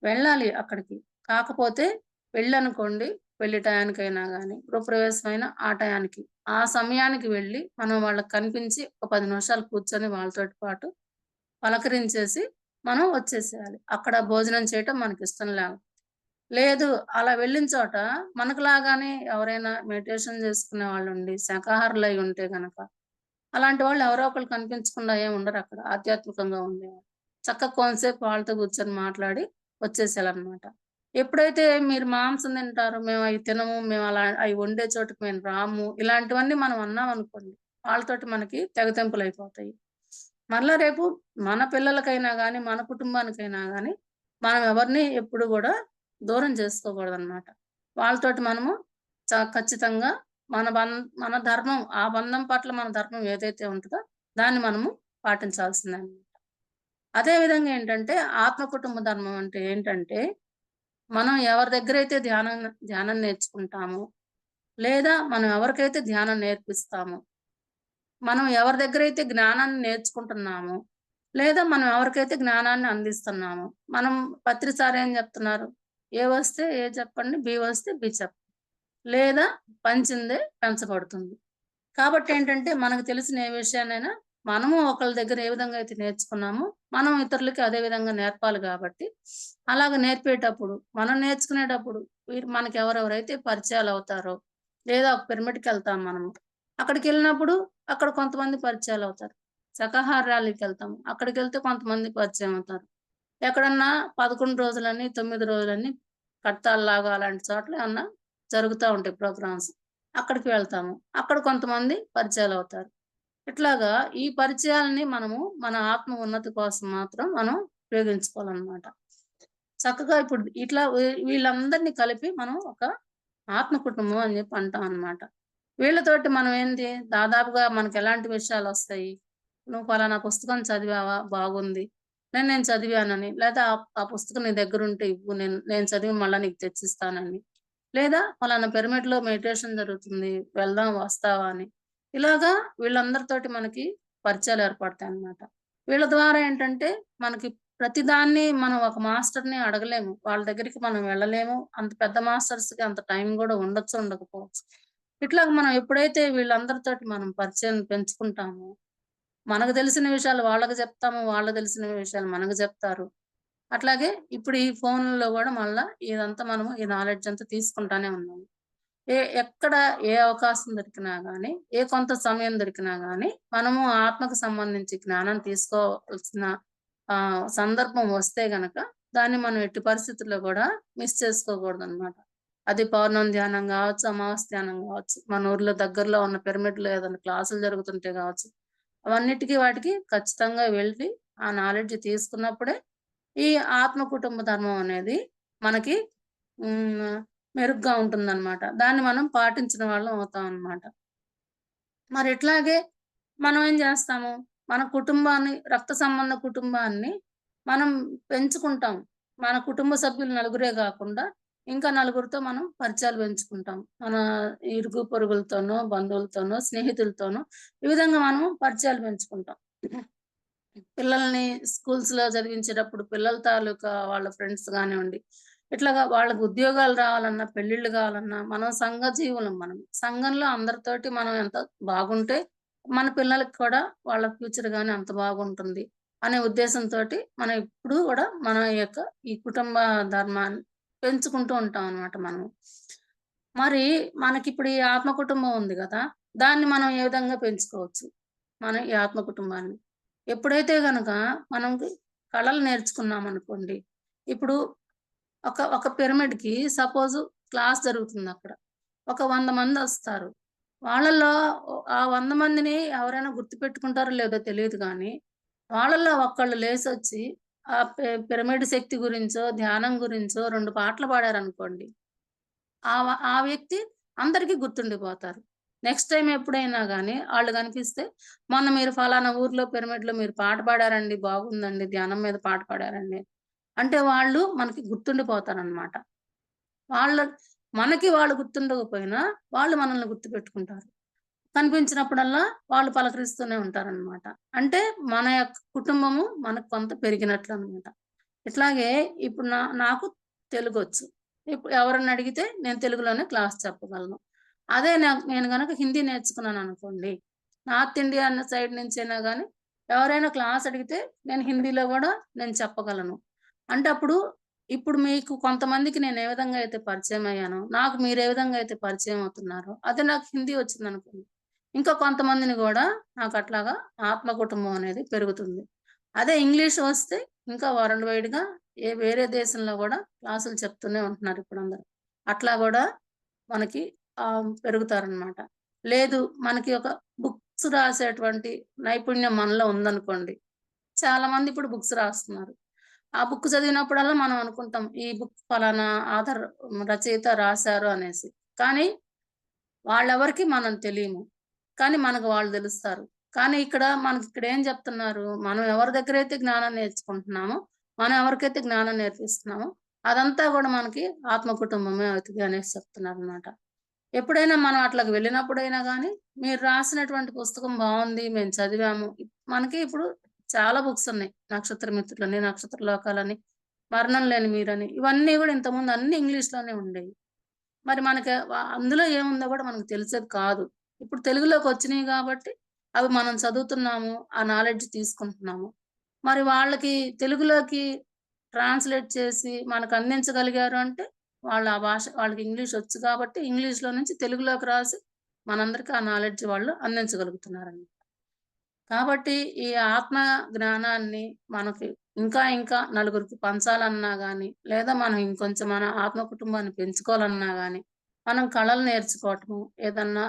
వెళ్ళాలి అక్కడికి. కాకపోతే పెళ్ళనుకోండి, పెళ్లి టయానికైనా గాని, గృహప్రవేశమైన ఆ టయానికి. ఆ సమయానికి వెళ్లి, మనం వాళ్ళకి కనిపించి, ఒక 10 నిమిషాలు కూర్చొని వాళ్ళతోటి పాటు పలకరించేసి, మనం వచ్చేసేయాలి. అక్కడ భోజనం చేయటం మనకిష్టం లేదు. అలా వెళ్ళిన చోట మనకులాగానే ఎవరైనా మెడిటేషన్ చేసుకునే వాళ్ళుండి, శాకాహారులై ఉంటే గనక, అలాంటి వాళ్ళు ఎవరో ఒకళ్ళు కనిపించకుండా ఏమి ఉండరక్కడ. ఆధ్యాత్మికంగా ఉండేవాళ్ళు. చక్కగా కొంతసేపు వాళ్ళతో కూర్చొని మాట్లాడి వచ్చేసేయాలనమాట. ఎప్పుడైతే మీరు మాంసం తింటారు, మేము అయి తినము, మేము అయి వండే చోటుకి మేము రాము, ఇలాంటివన్నీ మనం అన్నామనుకోండి, వాళ్ళతోటి మనకి తెగతెంపులయిపోతాయి. మరలా రేపు మన పిల్లలకైనా గాని, మన కుటుంబానికైనా గాని, మనం ఎవరిని ఎప్పుడు గూడా దూరం చేసుకోకూడదనమాట. వాళ్ళతోటి మనము ఖచ్చితంగా మన ధర్మం ఆ బంధం పట్ల మన ధర్మం ఏదైతే ఉంటదో దాన్ని మనము పాటించాల్సిందే అనమాట. అదే విధంగా ఏంటంటే ఆత్మ కుటుంబ ధర్మం అంటే ఏంటంటే మనం ఎవరి దగ్గరైతే ధ్యానం నేర్చుకుంటామో, లేదా మనం ఎవరికైతే ధ్యానం నేర్పిస్తామో, మనం ఎవరి దగ్గరైతే జ్ఞానాన్ని నేర్చుకుంటున్నామో, లేదా మనం ఎవరికైతే జ్ఞానాన్ని అందిస్తున్నామో, మనం పత్రిసారి ఏం చెప్తున్నారు? ఏ వస్తే ఏ చెప్పండి, బి వస్తే బి చెప్పండి. లేదా పంచిందే పెంచబడుతుంది. కాబట్టేంటంటే, మనకు తెలిసిన ఏ విషయాన్నైనా మనము ఒకళ్ళ దగ్గర ఏ విధంగా అయితే నేర్చుకున్నామో, మనం ఇతరులకి అదే విధంగా నేర్పాలి గాబట్టి, అలాగ నేర్పేటప్పుడు, మనం నేర్చుకునేటప్పుడు వీరు మనకెవరెవరైతే పరిచయాలవుతారో, లేదా ఒక పిరమిడ్‌కెళ్తాం మనము. అక్కడికెళ్ళినప్పుడు అక్కడ కొంతమంది పరిచయాలవుతారు. శాకాహార ర్యాలీకెళ్తాం. అక్కడికెళ్తే కొంతమంది పరిచయం అవుతారు. ఎక్కడన్నా 11 రోజులని, 9 రోజులని కడతాల్లాగా అలాంటి చోట్ల ఏమన్నా జరుగుతా ఉంటాయి ప్రోగ్రామ్స్. అక్కడికి వెళ్తాము. అక్కడ కొంతమంది పరిచయాలవుతారు. ఇట్లాగా ఈ పరిచయాలని మనము మన ఆత్మ ఉన్నతి కోసం మాత్రం మనం ఉపయోగించుకోవాలనమాట. చక్కగా ఇప్పుడు ఇట్లా వీళ్ళందరిని కలిపి మనం ఒక ఆత్మ కుటుంబం అని జెప్పి అంటాం అనమాట. వీళ్ళతోటి మనం ఏంది దాదాపుగా మనకెలాంటి విషయాలొస్తాయి? నువ్వు పలానా పుస్తకం చదివావా? బాగుంది. నేను చదివానని, లేదా ఆ పుస్తకం నీ దగ్గరుంటే ఇవ్వు. నేను నేను చదివి మళ్ళా నీకు తెచ్చిస్తానని. లేదా పలానా పిరమిడ్‌లో మెడిటేషన్ జరుగుతుంది. వెళ్దాం వస్తావా అని. ఇలాగా వీళ్ళందరితోటి మనకి పరిచయాలు ఏర్పడతాయన్నమాట. వీళ్ళ ద్వారా ఏంటంటే మనకి ప్రతిదాన్ని మనం ఒక మాస్టర్‌ని అడగలేము. వాళ్ళ దగ్గరికి మనం వెళ్ళలేము. అంత పెద్ద మాస్టర్స్‌కి అంత టైం గూడా ఉండొచ్చు, ఉండకపోవచ్చు. ఇట్లాగ మనం ఎప్పుడైతే వీళ్ళందరితోటి మనం పరిచయం పెంచుకుంటామో, మనకు తెలిసిన విషయాలు వాళ్ళకి చెప్తాము. వాళ్ళకి తెలిసిన విషయాలు మనకు చెప్తారు. అట్లాగే ఇప్పుడు ఈ ఫోన్‌లో గూడా మళ్ళా ఇదంతా మనము ఈ నాలెడ్జ్ అంతా తీసుకుంటానే ఉన్నాము. ఎక్కడ ఏ అవకాశం దొరికినా గానీ, ఏ కొంత సమయం దొరికినా గానీ, మనము ఆత్మకు సంబంధించి జ్ఞానం తీసుకోవాల్సిన సందర్భం వస్తే గనక, దాన్ని మనం ఎట్టి పరిస్థితుల్లో గూడా మిస్ చేసుకోకూడదనమాట. అది పౌర్ణమి ధ్యానం గావచ్చు, అమావాస్య ధ్యానం గావచ్చు, మన ఊర్లో దగ్గరలో ఉన్న పిరమిడ్‌లో ఏదైనా క్లాసులు జరుగుతుంటే గావచ్చు, అవన్నిటికి వాటికి ఖచ్చితంగా వెళ్ళి, ఆ నాలెడ్జ్ తీసుకున్నప్పుడే, ఈ ఆత్మ కుటుంబ ధర్మం అనేది మనకి హ్మ్. మెరుగ్గా ఉంటుందనమాట. దాన్ని మనం పాటించిన వాళ్ళం అవుతామనమాట. మరి ఇట్లాగే మనం ఏం జేస్తాము, మన కుటుంబాన్ని రక్త సంబంధ కుటుంబాన్ని మనం పెంచుకుంటాం. మన కుటుంబ సభ్యులు నలుగురే గాకుండా, ఇంకా నలుగురితో మనం పరిచయాలు పెంచుకుంటాం. మన ఇరుగు పొరుగులతోనో, బంధువులతోనో, స్నేహితులతోనో ఈ విధంగా మనం పరిచయాలు పెంచుకుంటాం. పిల్లల్ని స్కూల్స్‌లో చదివించేటప్పుడు పిల్లల తాలూకా వాళ్ళ ఫ్రెండ్స్ గానివ్వండి, ఇట్లాగా వాళ్ళకి ఉద్యోగాలు రావాలన్నా, పెళ్ళిళ్ళు గావాలన్నా, మనం సంఘ జీవులం మనం. సంఘంలో అందరితోటి మనం ఎంత బాగుంటే, మన పిల్లలకి కూడా వాళ్ళ ఫ్యూచర్ గాని అంత బాగుంటుంది అనే ఉద్దేశంతోటి మనం ఎప్పుడూ గూడా మన యొక్క ఈ కుటుంబ ధర్మాన్ని పెంచుకుంటూ ఉంటాం అన్నమాట మనం. మరి మనకిప్పుడు ఈ ఆత్మ కుటుంబం ఉంది గదా! దాన్ని మనం ఏ విధంగా పెంచుకోవచ్చు? మన ఈ ఆత్మ కుటుంబాన్ని. ఎప్పుడైతే గనక మనకి కళలు నేర్చుకున్నామనుకోండి. ఇప్పుడు ఒక పిరమిడ్‌కి సపోజు క్లాస్ జరుగుతుందక్కడ. ఒక 100 మందొస్తారు. వాళ్ళలో ఆ 100 మందిని ఎవరైనా గుర్తుపెట్టుకుంటారో లేదో తెలీదు గానీ, వాళ్ళలో ఒక్కళ్ళు లేసొచ్చి ఆ పిరమిడ్ శక్తి గురించో, ధ్యానం గురించో 2 పాటలు పాడారనుకోండి. ఆ వ్యక్తి అందరికి గుర్తుండిపోతారు. నెక్స్ట్ టైమ్ ఎప్పుడైనా గాని ఆళ్ళు గనిపిస్తే, "మొన్న మీరు ఫలానా ఊర్లో పిరమిడ్‌లో మీరు పాట పాడారండి. బాగుందండి. ధ్యానం మీద పాట పాడారండి." అంటే వాళ్ళు మనకి గుర్తుండిపోతారనమాట. వాళ్ళ మనకి వాళ్ళు గుర్తుండకపోయినా, వాళ్ళు మనల్ని గుర్తుపెట్టుకుంటారు. కనిపించినప్పుడల్లా వాళ్ళు పలకరిస్తూనే ఉంటారనమాట. అంటే మన యొక్క కుటుంబము మనకు కొంత పెరిగినట్లనమాట. ఇట్లాగే ఇప్పుడు నాకు తెలుగొచ్చు. ఇప్పుడు ఎవరన్నా అడిగితే నేను తెలుగులోనే క్లాస్ చెప్పగలను. అదే నేను గనక హిందీ నేర్చుకున్నాననుకోండి, నార్త్ ఇండియా అన్న సైడ్ నుంచైనా గాని ఎవరైనా క్లాస్ అడిగితే నేను హిందీలో గూడా నేను చెప్పగలను. అంటే ఇప్పుడు మీకు కొంతమందికి నేను ఏ విధంగా అయితే పరిచయమయ్యానో, నాకు మీరు ఏ విధంగా అయితే పరిచయం అవుతున్నారో, అదే నాకు హిందీ వచ్చిందనుకోండి, ఇంకా కొంతమందిని గూడా నాకట్లాగా ఆత్మ కుటుంబం అనేది పెరుగుతుంది. అదే ఇంగ్లీష్ వస్తే ఇంకా వరల్డ్ వైడ్‌గా వేరే దేశంలో గూడా క్లాసులు చెప్తూనే ఉంటున్నారు ఇప్పుడందరూ. అట్లా గూడా మనకి పెరుగుతారనమాట. లేదు మనకి ఒక బుక్స్ రాసేటువంటి నైపుణ్యం మనలో ఉందనుకోండి. చాలా మంది ఇప్పుడు బుక్స్ రాస్తున్నారు. ఆ బుక్ చదివినప్పుడల్లా మనం అనుకుంటాం. ఈ బుక్ ఫలానా రచయిత రాసారు అనేసి. కానీ వాళ్ళెవరికీ మనం తెలీము. కానీ మనకు వాళ్ళు దెలుస్తారు. కానీ మనకిక్కడ ఏం జెప్తున్నారు, మనం ఎవరి దగ్గరైతే జ్ఞానం నేర్చుకుంటున్నామో, మనం ఎవరికైతే జ్ఞానం నేర్పిస్తున్నామో, అదంతా గూడా మనకి ఆత్మ కుటుంబమే అవుతది అనేసి చెప్తున్నారనమాట. ఎప్పుడైనా మనం అట్లకి వెళ్ళినప్పుడైనా గానీ, మీరు రాసినటువంటి పుస్తకం బావుంది. మేము చదివాము. మనకి ఇప్పుడు చాలా బుక్స్ ఉన్నాయి. 'నక్షత్ర మిత్రులని', 'నక్షత్ర లోకాలని', 'మరణం లేని మీరని' ఇవన్నీ గూడా ఇంతకుముందు అన్నీ ఇంగ్లీష్‌లోనే ఉండేయి. మరి మనకి అందులో ఏముందో గూడా మనకు తెలిసేది కాదు. ఇప్పుడు తెలుగులోకొచ్చినియి గాబట్టి, అవి మనం చదువుతున్నాము. ఆ నాలెడ్జ్ తీసుకుంటున్నాము. మరి వాళ్ళకి తెలుగులోకి ట్రాన్స్‌లేట్ చేసి మనకు అందించగలిగారు అంటే, వాళ్ళు ఆ భాష వాళ్ళకి ఇంగ్లీష్ ఒచ్చు కాబట్టి, ఇంగ్లీష్‌లో నుంచి తెలుగులోకి రాసి మనందరికి ఆ నాలెడ్జ్ వాళ్ళు అందించగలుగుతున్నారండి. కాబట్టి ఈ ఆత్మ జ్ఞానాన్ని మనకి ఇంకా ఇంకా నలుగురికి పంచాలన్నా గాని, లేదా మనం ఇంకొంచెం మన ఆత్మ కుటుంబాన్ని పెంచుకోవాలన్నా గాని, మనం కళలు నేర్చుకోవటము, ఏదన్నా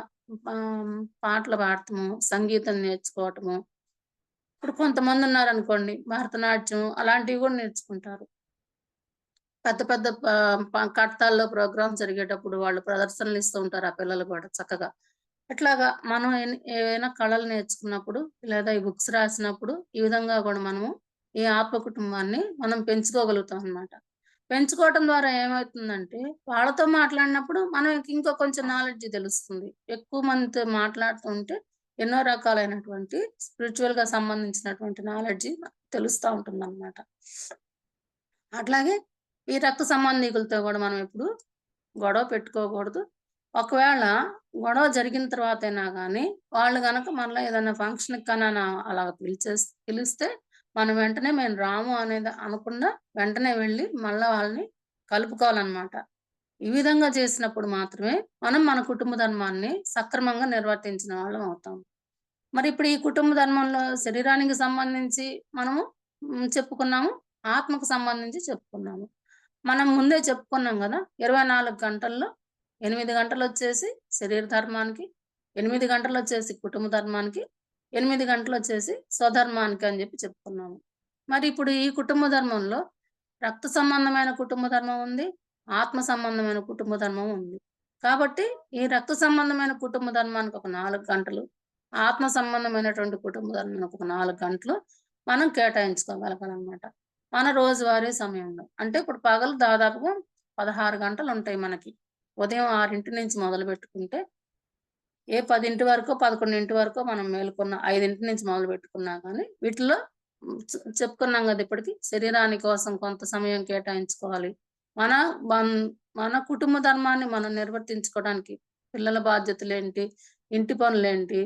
పాటలు పాడటము, సంగీతం నేర్చుకోవటము. ఇప్పుడు కొంతమందున్నారనుకోండి భరతనాట్యం అలాంటివి గూడా నేర్చుకుంటారు. పెద్ద పెద్ద కడతాల్లో ప్రోగ్రామ్స్ జరిగేటప్పుడు వాళ్ళు ప్రదర్శనలిస్తూ ఉంటారు ఆ పిల్లలు గూడా చక్కగా. ఇట్లాగా మనం ఏవైనా కళలు నేర్చుకున్నప్పుడు, లేదా ఈ బుక్స్ రాసినప్పుడు, ఈ విధంగా గూడా మనము ఈ ఆత్మ కుటుంబాన్ని మనం పెంచుకోగలుగుతాం అన్నమాట. పెంచుకోవటం ద్వారా ఏమవుతుందంటే, వాళ్ళతో మాట్లాడినప్పుడు మనకి ఇంకా కొంచెం నాలెడ్జ్ తెలుస్తుంది. ఎక్కువ మందితో మాట్లాడుతూ ఉంటే, ఎన్నో రకాలైనటువంటి స్పిరిచ్యువల్‌గా సంబంధించినటువంటి నాలెడ్జి తెలుస్తా ఉంటుందన్నమాట. అట్లాగే ఈ రక్త సంబంధీకులతో గూడా మనం ఎప్పుడు గొడవ పెట్టుకోకూడదు. ఒకవేళ గొడవ జరిగిన తర్వాతైనా గానీ, వాళ్ళు గనక మరలా ఏదైనా ఫంక్షన్‌కి కననా అలాగ పిలిస్తే, మనం వెంటనే మేము రాము అనేది అనకుండా, వెంటనే వెళ్లి మళ్ళా వాళ్ళని కలుపుకోవాలనమాట. ఈ విధంగా చేసినప్పుడు మాత్రమే మనం మన కుటుంబ ధర్మాన్ని సక్రమంగా నిర్వర్తించిన వాళ్ళం అవుతాం. మరిప్పుడు ఈ కుటుంబ ధర్మంలో శరీరానికి సంబంధించి మనము చెప్పుకున్నాము. ఆత్మకు సంబంధించి చెప్పుకున్నాము. మనం ముందే చెప్పుకున్నాం గదా! 24 గంటల్లో 8 గంటలొచ్చేసి శరీర ధర్మానికి, 8 గంటలొచ్చేసి కుటుంబ ధర్మానికి, 8 గంటలొచ్చేసి స్వధర్మానికి అని జెప్పి చెప్పుకున్నాము. మరి ఇప్పుడు ఈ కుటుంబ ధర్మంలో రక్త సంబంధమైన కుటుంబ ధర్మం ఉంది. ఆత్మ సంబంధమైన కుటుంబ ధర్మం ఉంది. కాబట్టి ఈ రక్త సంబంధమైన కుటుంబ ధర్మానికి ఒక 4 గంటలు, ఆత్మ సంబంధమైనటువంటి కుటుంబ ధర్మానికి ఒక 4 గంటలు మనం కేటాయించుకోగలగాలనమాట. మన రోజువారీ సమయంలో. అంటే ఇప్పుడు పగలు దాదాపుగా 16 గంటలుంటాయి మనకి. ఉదయం 6 నుంచి మొదలుపెట్టుకుంటే, ఏ 10 వరకో, 11 వరకో మనం మేలుకున్న 5 నుంచి మొదలుపెట్టుకున్నా గానీ, వీటిలో చెప్పుకున్నాం గదా! ఇప్పటికి శరీరాని కోసం కొంత సమయం కేటాయించుకోవాలి. మన బం మన కుటుంబ ధర్మాన్ని మనం నిర్వర్తించుకోవడానికి పిల్లల బాధ్యతలేంటి, ఇంటి పనులేంటి,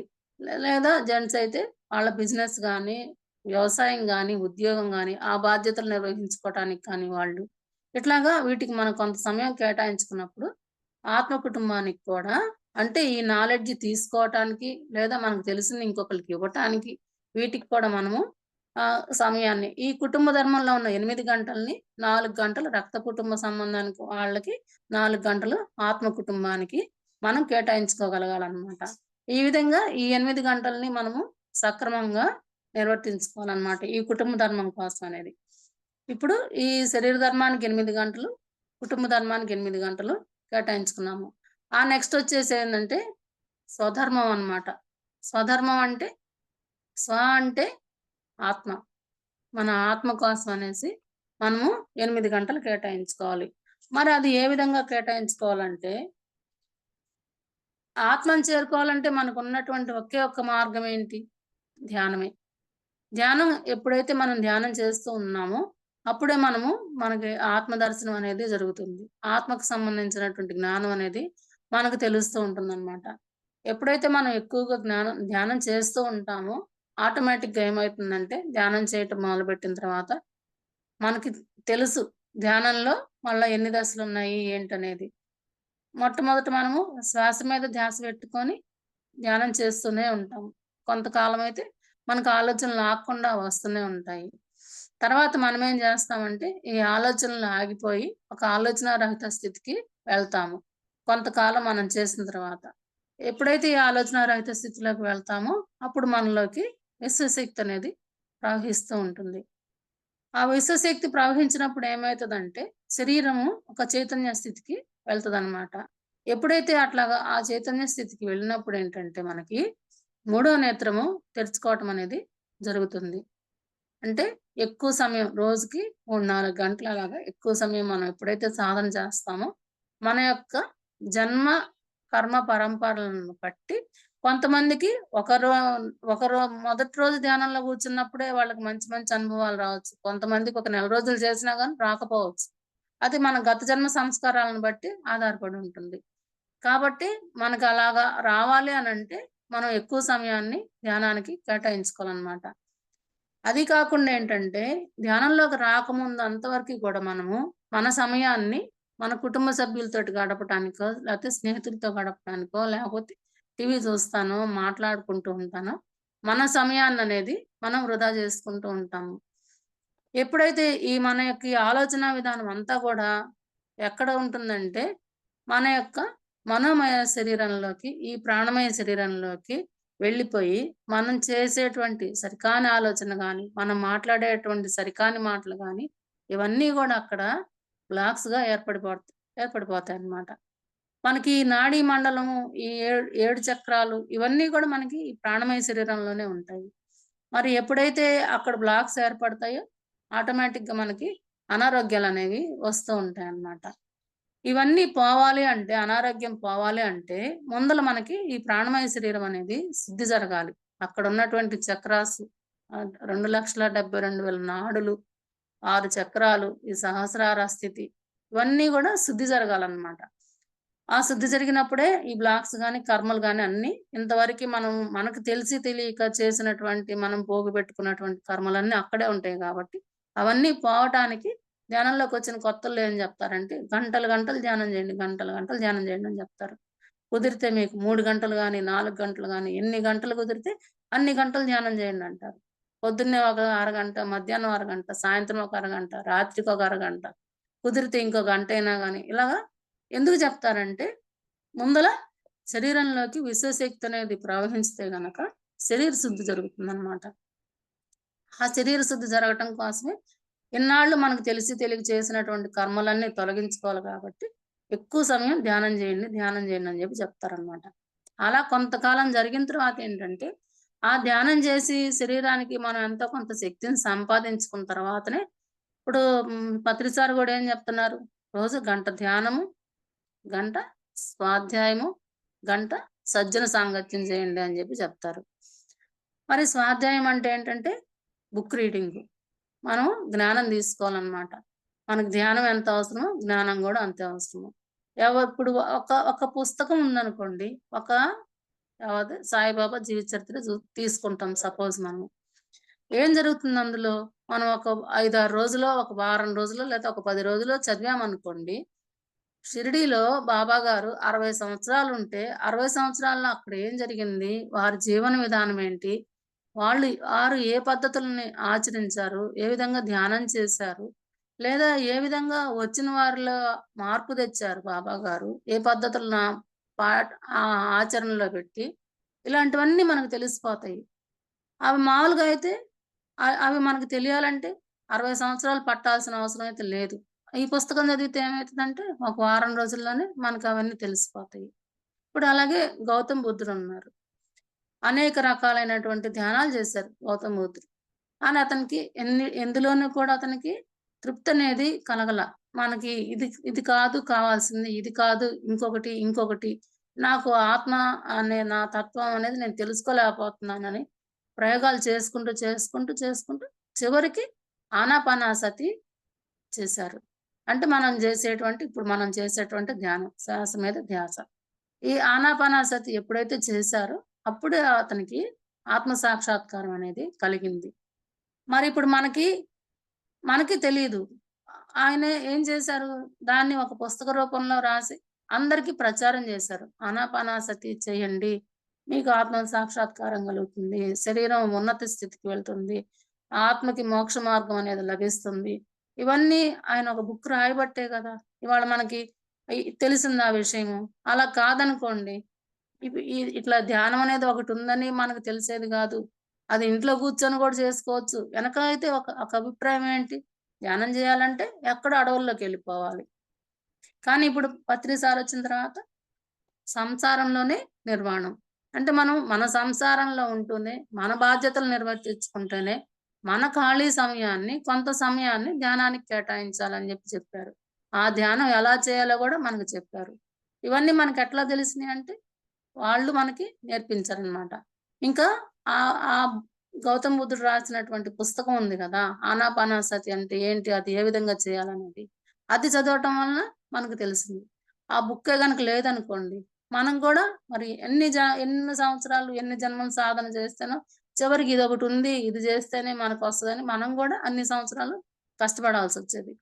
లేదా జెంట్స్ అయితే వాళ్ళ బిజినెస్ గాని, వ్యవసాయం గాని, ఉద్యోగం గాని, ఆ బాధ్యతలు నిర్వహించుకోవటానికి కానీ వాళ్ళు. ఇట్లాగా వీటికి మనం కొంత సమయం కేటాయించుకున్నప్పుడు, ఆత్మ కుటుంబానికి కూడా అంటే ఈ నాలెడ్జ్ తీసుకోవటానికి, లేదా మనకు తెలిసింది ఇంకొకళ్ళకి ఇవ్వటానికి, వీటికి కూడా మనము సమయాన్ని ఈ కుటుంబ ధర్మంలో ఉన్న 8 గంటల్ని 4 గంటలు రక్త కుటుంబ సంబంధానికి వాళ్ళకి, 4 గంటలు ఆత్మ కుటుంబానికి మనం కేటాయించుకోగలగాలనమాట. ఈ విధంగా ఈ 8 గంటల్ని మనము సక్రమంగా నిర్వర్తించుకోవాలనమాట. ఈ కుటుంబ ధర్మం కోసం అనేది. ఇప్పుడు ఈ శరీర ధర్మానికి 8 గంటలు, కుటుంబ ధర్మానికి 8 గంటలు కేటాయించుకున్నాము. ఆ నెక్స్ట్ వచ్చేసేందంటే స్వధర్మం అన్నమాట. స్వధర్మం అంటే స్వ అంటే ఆత్మ. మన ఆత్మ కోసం అనేసి మనము 8 గంటలు కేటాయించుకోవాలి. మరి అది ఏ విధంగా కేటాయించుకోవాలంటే, ఆత్మను చేరుకోవాలంటే మనకున్నటువంటి ఒకే ఒక్క మార్గం ఏంటి? ధ్యానమే. ధ్యానం ఎప్పుడైతే మనం ధ్యానం చేస్తూ ఉన్నామో, అప్పుడే మనకి ఆత్మ దర్శనం అనేది జరుగుతుంది. ఆత్మకు సంబంధించినటువంటి జ్ఞానం అనేది మనకు తెలుస్తూ ఉంటుందన్నమాట. ఎప్పుడైతే మనం ఎక్కువగా ధ్యానం చేస్తూ ఉంటామో, ఆటోమేటిక్‌గా ఏమైతుందంటే, ధ్యానం చేయటం మొదలుపెట్టిన తర్వాత మనకి తెలుసు ధ్యానంలో మళ్ళా ఎన్ని దశలున్నాయి ఏంటనేది. మొట్టమొదట మనము శ్వాస మీద ధ్యాస పెట్టుకొని ధ్యానం చేస్తూనే ఉంటాం. కొంతకాలమైతే మనకు ఆలోచనలు ఆగకుండా వస్తూనే ఉంటాయి. తర్వాత మనమేం జేస్తామంటే, ఈ ఆలోచనలు ఆగిపోయి, ఒక ఆలోచనా రహిత స్థితికి వెళ్తాము. కొంతకాలం మనం చేసిన తర్వాత. ఎప్పుడైతే ఈ ఆలోచనా రహిత స్థితిలోకి వెళ్తామో, అప్పుడు మనలోకి విశ్వశక్తి అనేది ప్రవహిస్తూ ఉంటుంది. ఆ విశ్వశక్తి ప్రవహించినప్పుడు ఏమైతదంటే, శరీరము ఒక చైతన్య స్థితికి వెళ్తదనమాట. ఎప్పుడైతే అట్లాగా ఆ చైతన్య స్థితికి వెళ్ళినప్పుడేంటంటే మనకి, మూడో నేత్రము తెరుచుకోవటం అనేది జరుగుతుంది. అంటే ఎక్కువ సమయం రోజుకి 3, 4 గంటలు అలాగా ఎక్కువ సమయం మనం ఎప్పుడైతే సాధన చేస్తామో, మన యొక్క జన్మ కర్మ పరంపరలను బట్టి కొంతమందికి ఒకరు మొదటి రోజు ధ్యానంలో కూర్చున్నప్పుడే వాళ్ళకి మంచి మంచి అనుభవాలు రావచ్చు. కొంతమందికి ఒక నెల రోజులు చేసినా గాని రాకపోవచ్చు. అది మన గత జన్మ సంస్కారాలను బట్టి ఆధారపడి ఉంటుంది. కాబట్టి మనకు అలాగా రావాలి అనంటే మనం ఎక్కువ సమయాన్ని ధ్యానానికి కేటాయించుకోవాలనమాట. అది కాకుండా ఏంటంటే, ధ్యానంలోకి రాకముందు అంతవరకు కూడా మనము మన సమయాన్ని మన కుటుంబ సభ్యులతోటి గడపటానికో, లేతే స్నేహితులతో గడపటానికో, లేకపోతే టీవీ చూస్తానో, మాట్లాడుకుంటూ ఉంటానో, మన సమయాన్ననేది మనం వృధా చేసుకుంటూ ఉంటాము. ఎప్పుడైతే మన యొక్క ఈ ఆలోచనా విధానం అంతా గూడా ఎక్కడ ఉంటుందంటే, మన యొక్క మనోమయ శరీరంలోకి, ఈ ప్రాణమయ శరీరంలోకి వెళ్ళిపోయి, మనం చేసేటువంటి సరికాని ఆలోచన గాని, మనం మాట్లాడేటువంటి సరికాని మాటలు గాని, ఇవన్నీ గూడా అక్కడ బ్లాక్స్‌గా ఏర్పడిపోతాయన్నమాట. మనకి ఈ నాడీ మండలము, ఈ 7 చక్రాలు ఇవన్నీ గూడా మనకి ఈ ప్రాణమయ శరీరంలోనే ఉంటాయి. మరి ఎప్పుడైతే అక్కడ బ్లాక్స్ ఏర్పడతాయో, ఆటోమేటిక్‌గా మనకి అనారోగ్యాలనేవి వస్తూ ఉంటాయన్నమాట. ఇవన్నీ పోవాలి అంటే, అనారోగ్యం పోవాలి అంటే, ముందల మనకి ఈ ప్రాణమయ శరీరం అనేది శుద్ధి జరగాలి. అక్కడున్నటువంటి చక్రాస్ 2,72,000 నాడులు, 6 చక్రాలు, ఈ సహస్రార స్థితి ఇవన్నీ గూడా శుద్ధి జరగాలన్నమాట. ఆ శుద్ధి జరిగినప్పుడే ఈ బ్లాక్స్ గాని, కర్మలు గాని అన్నీ ఇంతవరకి మనకు తెలిసి తెలియక చేసినటువంటి మనం పోగుబెట్టుకున్నటువంటి కర్మలన్నీ అక్కడే ఉంటాయి గాబట్టి, అవన్నీ పోవటానికి ధ్యానంలోకొచ్చిన కొత్తోళ్ళు ఏం జెప్తారంటే, గంటలు గంటలు ధ్యానం జేయండి, గంటలు గంటలు ధ్యానం జేయండి అని జెప్తారు. కుదిరితే మీకు 3 గంటలు గాని, 4 గంటలు గాని, ఎన్ని గంటలు కుదిరితే అన్ని గంటలు ధ్యానం జేయండంటారు. పొద్దున్నే ఒక అరగంట, మధ్యాహ్నం అరగంట, సాయంత్రం ఒక అరగంట, రాత్రికొక అరగంట, కుదిరితే ఇంకో గంటైనా గాని ఇలాగా ఎందుకు చెప్తారంటే, ముందల శరీరంలోకి విశ్వశక్తి అనేది ప్రవహిస్తే గనక శరీర శుద్ధి జరుగుతుందనమాట. ఆ శరీర శుద్ధి జరగటం కోసమే ఇన్నాళ్ళు మనకు తెలిసి తెలియక చేసినటువంటి కర్మలన్నీ తొలగించుకోవాలి కాబట్టి, ఎక్కువ సమయం ధ్యానం జేయండి, ధ్యానం జేయండి అని జెప్పి చెప్తారనమాట. అలా కొంతకాలం జరిగిన తర్వాత ఏంటంటే, ఆ ధ్యానం జేసి శరీరానికి మనం ఎంతో కొంత శక్తిని సంపాదించుకున్న తర్వాతనే ఇప్పుడు పత్రి సార్ గూడా ఏం జెప్తున్నారు, రోజు గంట ధ్యానము, గంట స్వాధ్యాయము, గంట సజ్జన సాంగత్యం చేయండి అని జెప్పి చెప్తారు. మరి స్వాధ్యాయం అంటే ఏంటంటే, బుక్ రీడింగు. మనం జ్ఞానం తీసుకోవాలనమాట. మనకు ధ్యానం ఎంత అవసరమో, జ్ఞానం గూడా అంతే అవసరము. ఇప్పుడు ఒక పుస్తకం ఉందనుకోండి. ఏవది సాయిబాబా జీవిత చరిత్ర తీసుకుంటాం సపోజ్ మనం. ఏం జరుగుతుంది అందులో? మనం ఒక 5, 6 రోజులో, ఒక వారం రోజులో, లేతే ఒక 10 రోజులో చదివామనుకోండి. షిరిడీలో బాబా గారు 60 సంవత్సరాలుంటే, 60 సంవత్సరాల్లో అక్కడ ఏం జరిగింది? వారి జీవన విధానం ఏంటి? వారు ఏ పద్ధతుల్ని ఆచరించారు? ఏ విధంగా ధ్యానం చేశారు? లేదా ఏ విధంగా వచ్చిన వారిలో మార్పు తెచ్చారు బాబా గారు? ఏ పద్ధతులను ఆచరణలో పెట్టి ఇలాంటివన్నీ మనకు తెలిసిపోతాయి. అవి మామూలుగా అయితే అవి మనకు తెలియాలంటే 60 సంవత్సరాలు పట్టాల్సిన అవసరం అయితే లేదు. ఈ పుస్తకం చదివితే ఏమైతదంటే, ఒక వారం రోజుల్లోనే మనకవన్నీ తెలిసిపోతాయి. ఇప్పుడు అలాగే గౌతమ్ బుద్ధుడున్నారు. అనేక రకాలైనటువంటి ధ్యానాలు చేశారు గౌతమ్ బుద్ధుడు. కానీ అతనికి ఎందులోనూ కూడా అతనికి తృప్తనేది కలగల. మనకి ఇది ఇది కాదు కావాల్సింది, ఇది కాదు ఇంకొకటి, ఇంకొకటి. నాకు ఆత్మ అనే నా తత్వం అనేది నేను తెలుసుకోలేకపోతున్నానని ప్రయోగాలు చేసుకుంటూ చివరికి ఆనాపానాసతి చేశారు. అంటే ఇప్పుడు మనం చేసేటువంటి ధ్యానం. శ్వాస మీద ధ్యాస. ఈ ఆనాపానాసతి ఎప్పుడైతే చేశారో అప్పుడే అతనికి ఆత్మ సాక్షాత్కారం అనేది కలిగింది. మరిప్పుడు మనకి తెలీదు. ఆయన ఏం చేశారు? దాన్ని ఒక పుస్తక రూపంలో రాసి అందరికి ప్రచారం చేశారు. ఆనాపానాసతి చేయండి. మీకు ఆత్మ సాక్షాత్కారం కలుగుతుంది. శరీరం ఉన్నత స్థితికి వెళ్తుంది. ఆత్మకి మోక్ష మార్గం అనేది లభిస్తుంది. ఇవన్నీ ఆయన ఒక బుక్ రాయబట్టే గదా! ఇవాళ మనకి తెలిసింది ఆ విషయము. అలా కాదనుకోండి, ఇట్లా ధ్యానం అనేది ఒకటుందని మనకు తెలిసేది గాదు. అది ఇంట్లో కూర్చొని గూడా చేసుకోవచ్చు. వెనక అయితే ఒక అభిప్రాయం ఏంటి? ధ్యానం జేయాలంటే ఎక్కడో అడవుల్లోకెళ్ళిపోవాలి. కానీ ఇప్పుడు పత్రి సారొచ్చిన తర్వాత సంసారంలోనే నిర్వాణం. అంటే మనం మన సంసారంలో ఉంటూనే, మన బాధ్యతలు నిర్వర్తించుకుంటూనే, మన ఖాళీ సమయాన్ని కొంత సమయాన్ని ధ్యానానికి కేటాయించాలని చెప్పారు. ఆ ధ్యానం ఎలా చేయాలో గూడా మనకు చెప్పారు. ఇవన్నీ మనకెట్లా తెలిసినియంటే వాళ్ళు మనకి నేర్పించారనమాట. ఇంకా ఆహ్, గౌతమ్ బుద్ధుడు రాసినటువంటి పుస్తకం ఉంది గదా! ఆనాపానసతి అంటే ఏంటి? అది ఏ విధంగా చేయాలనేది. అది చదవటం వలన మనకు తెలిసింది. ఆ బుక్కే గనక లేదనుకోండి, మనం గూడా మరి ఎన్ని సంవత్సరాలు, ఎన్ని జన్మలు సాధన చేస్తేనో చివరికి ఇదొకటుంది. ఇది జేస్తేనే మనకొస్తదని మనం గూడా అన్ని సంవత్సరాలు కష్టపడాల్సొచ్చేది.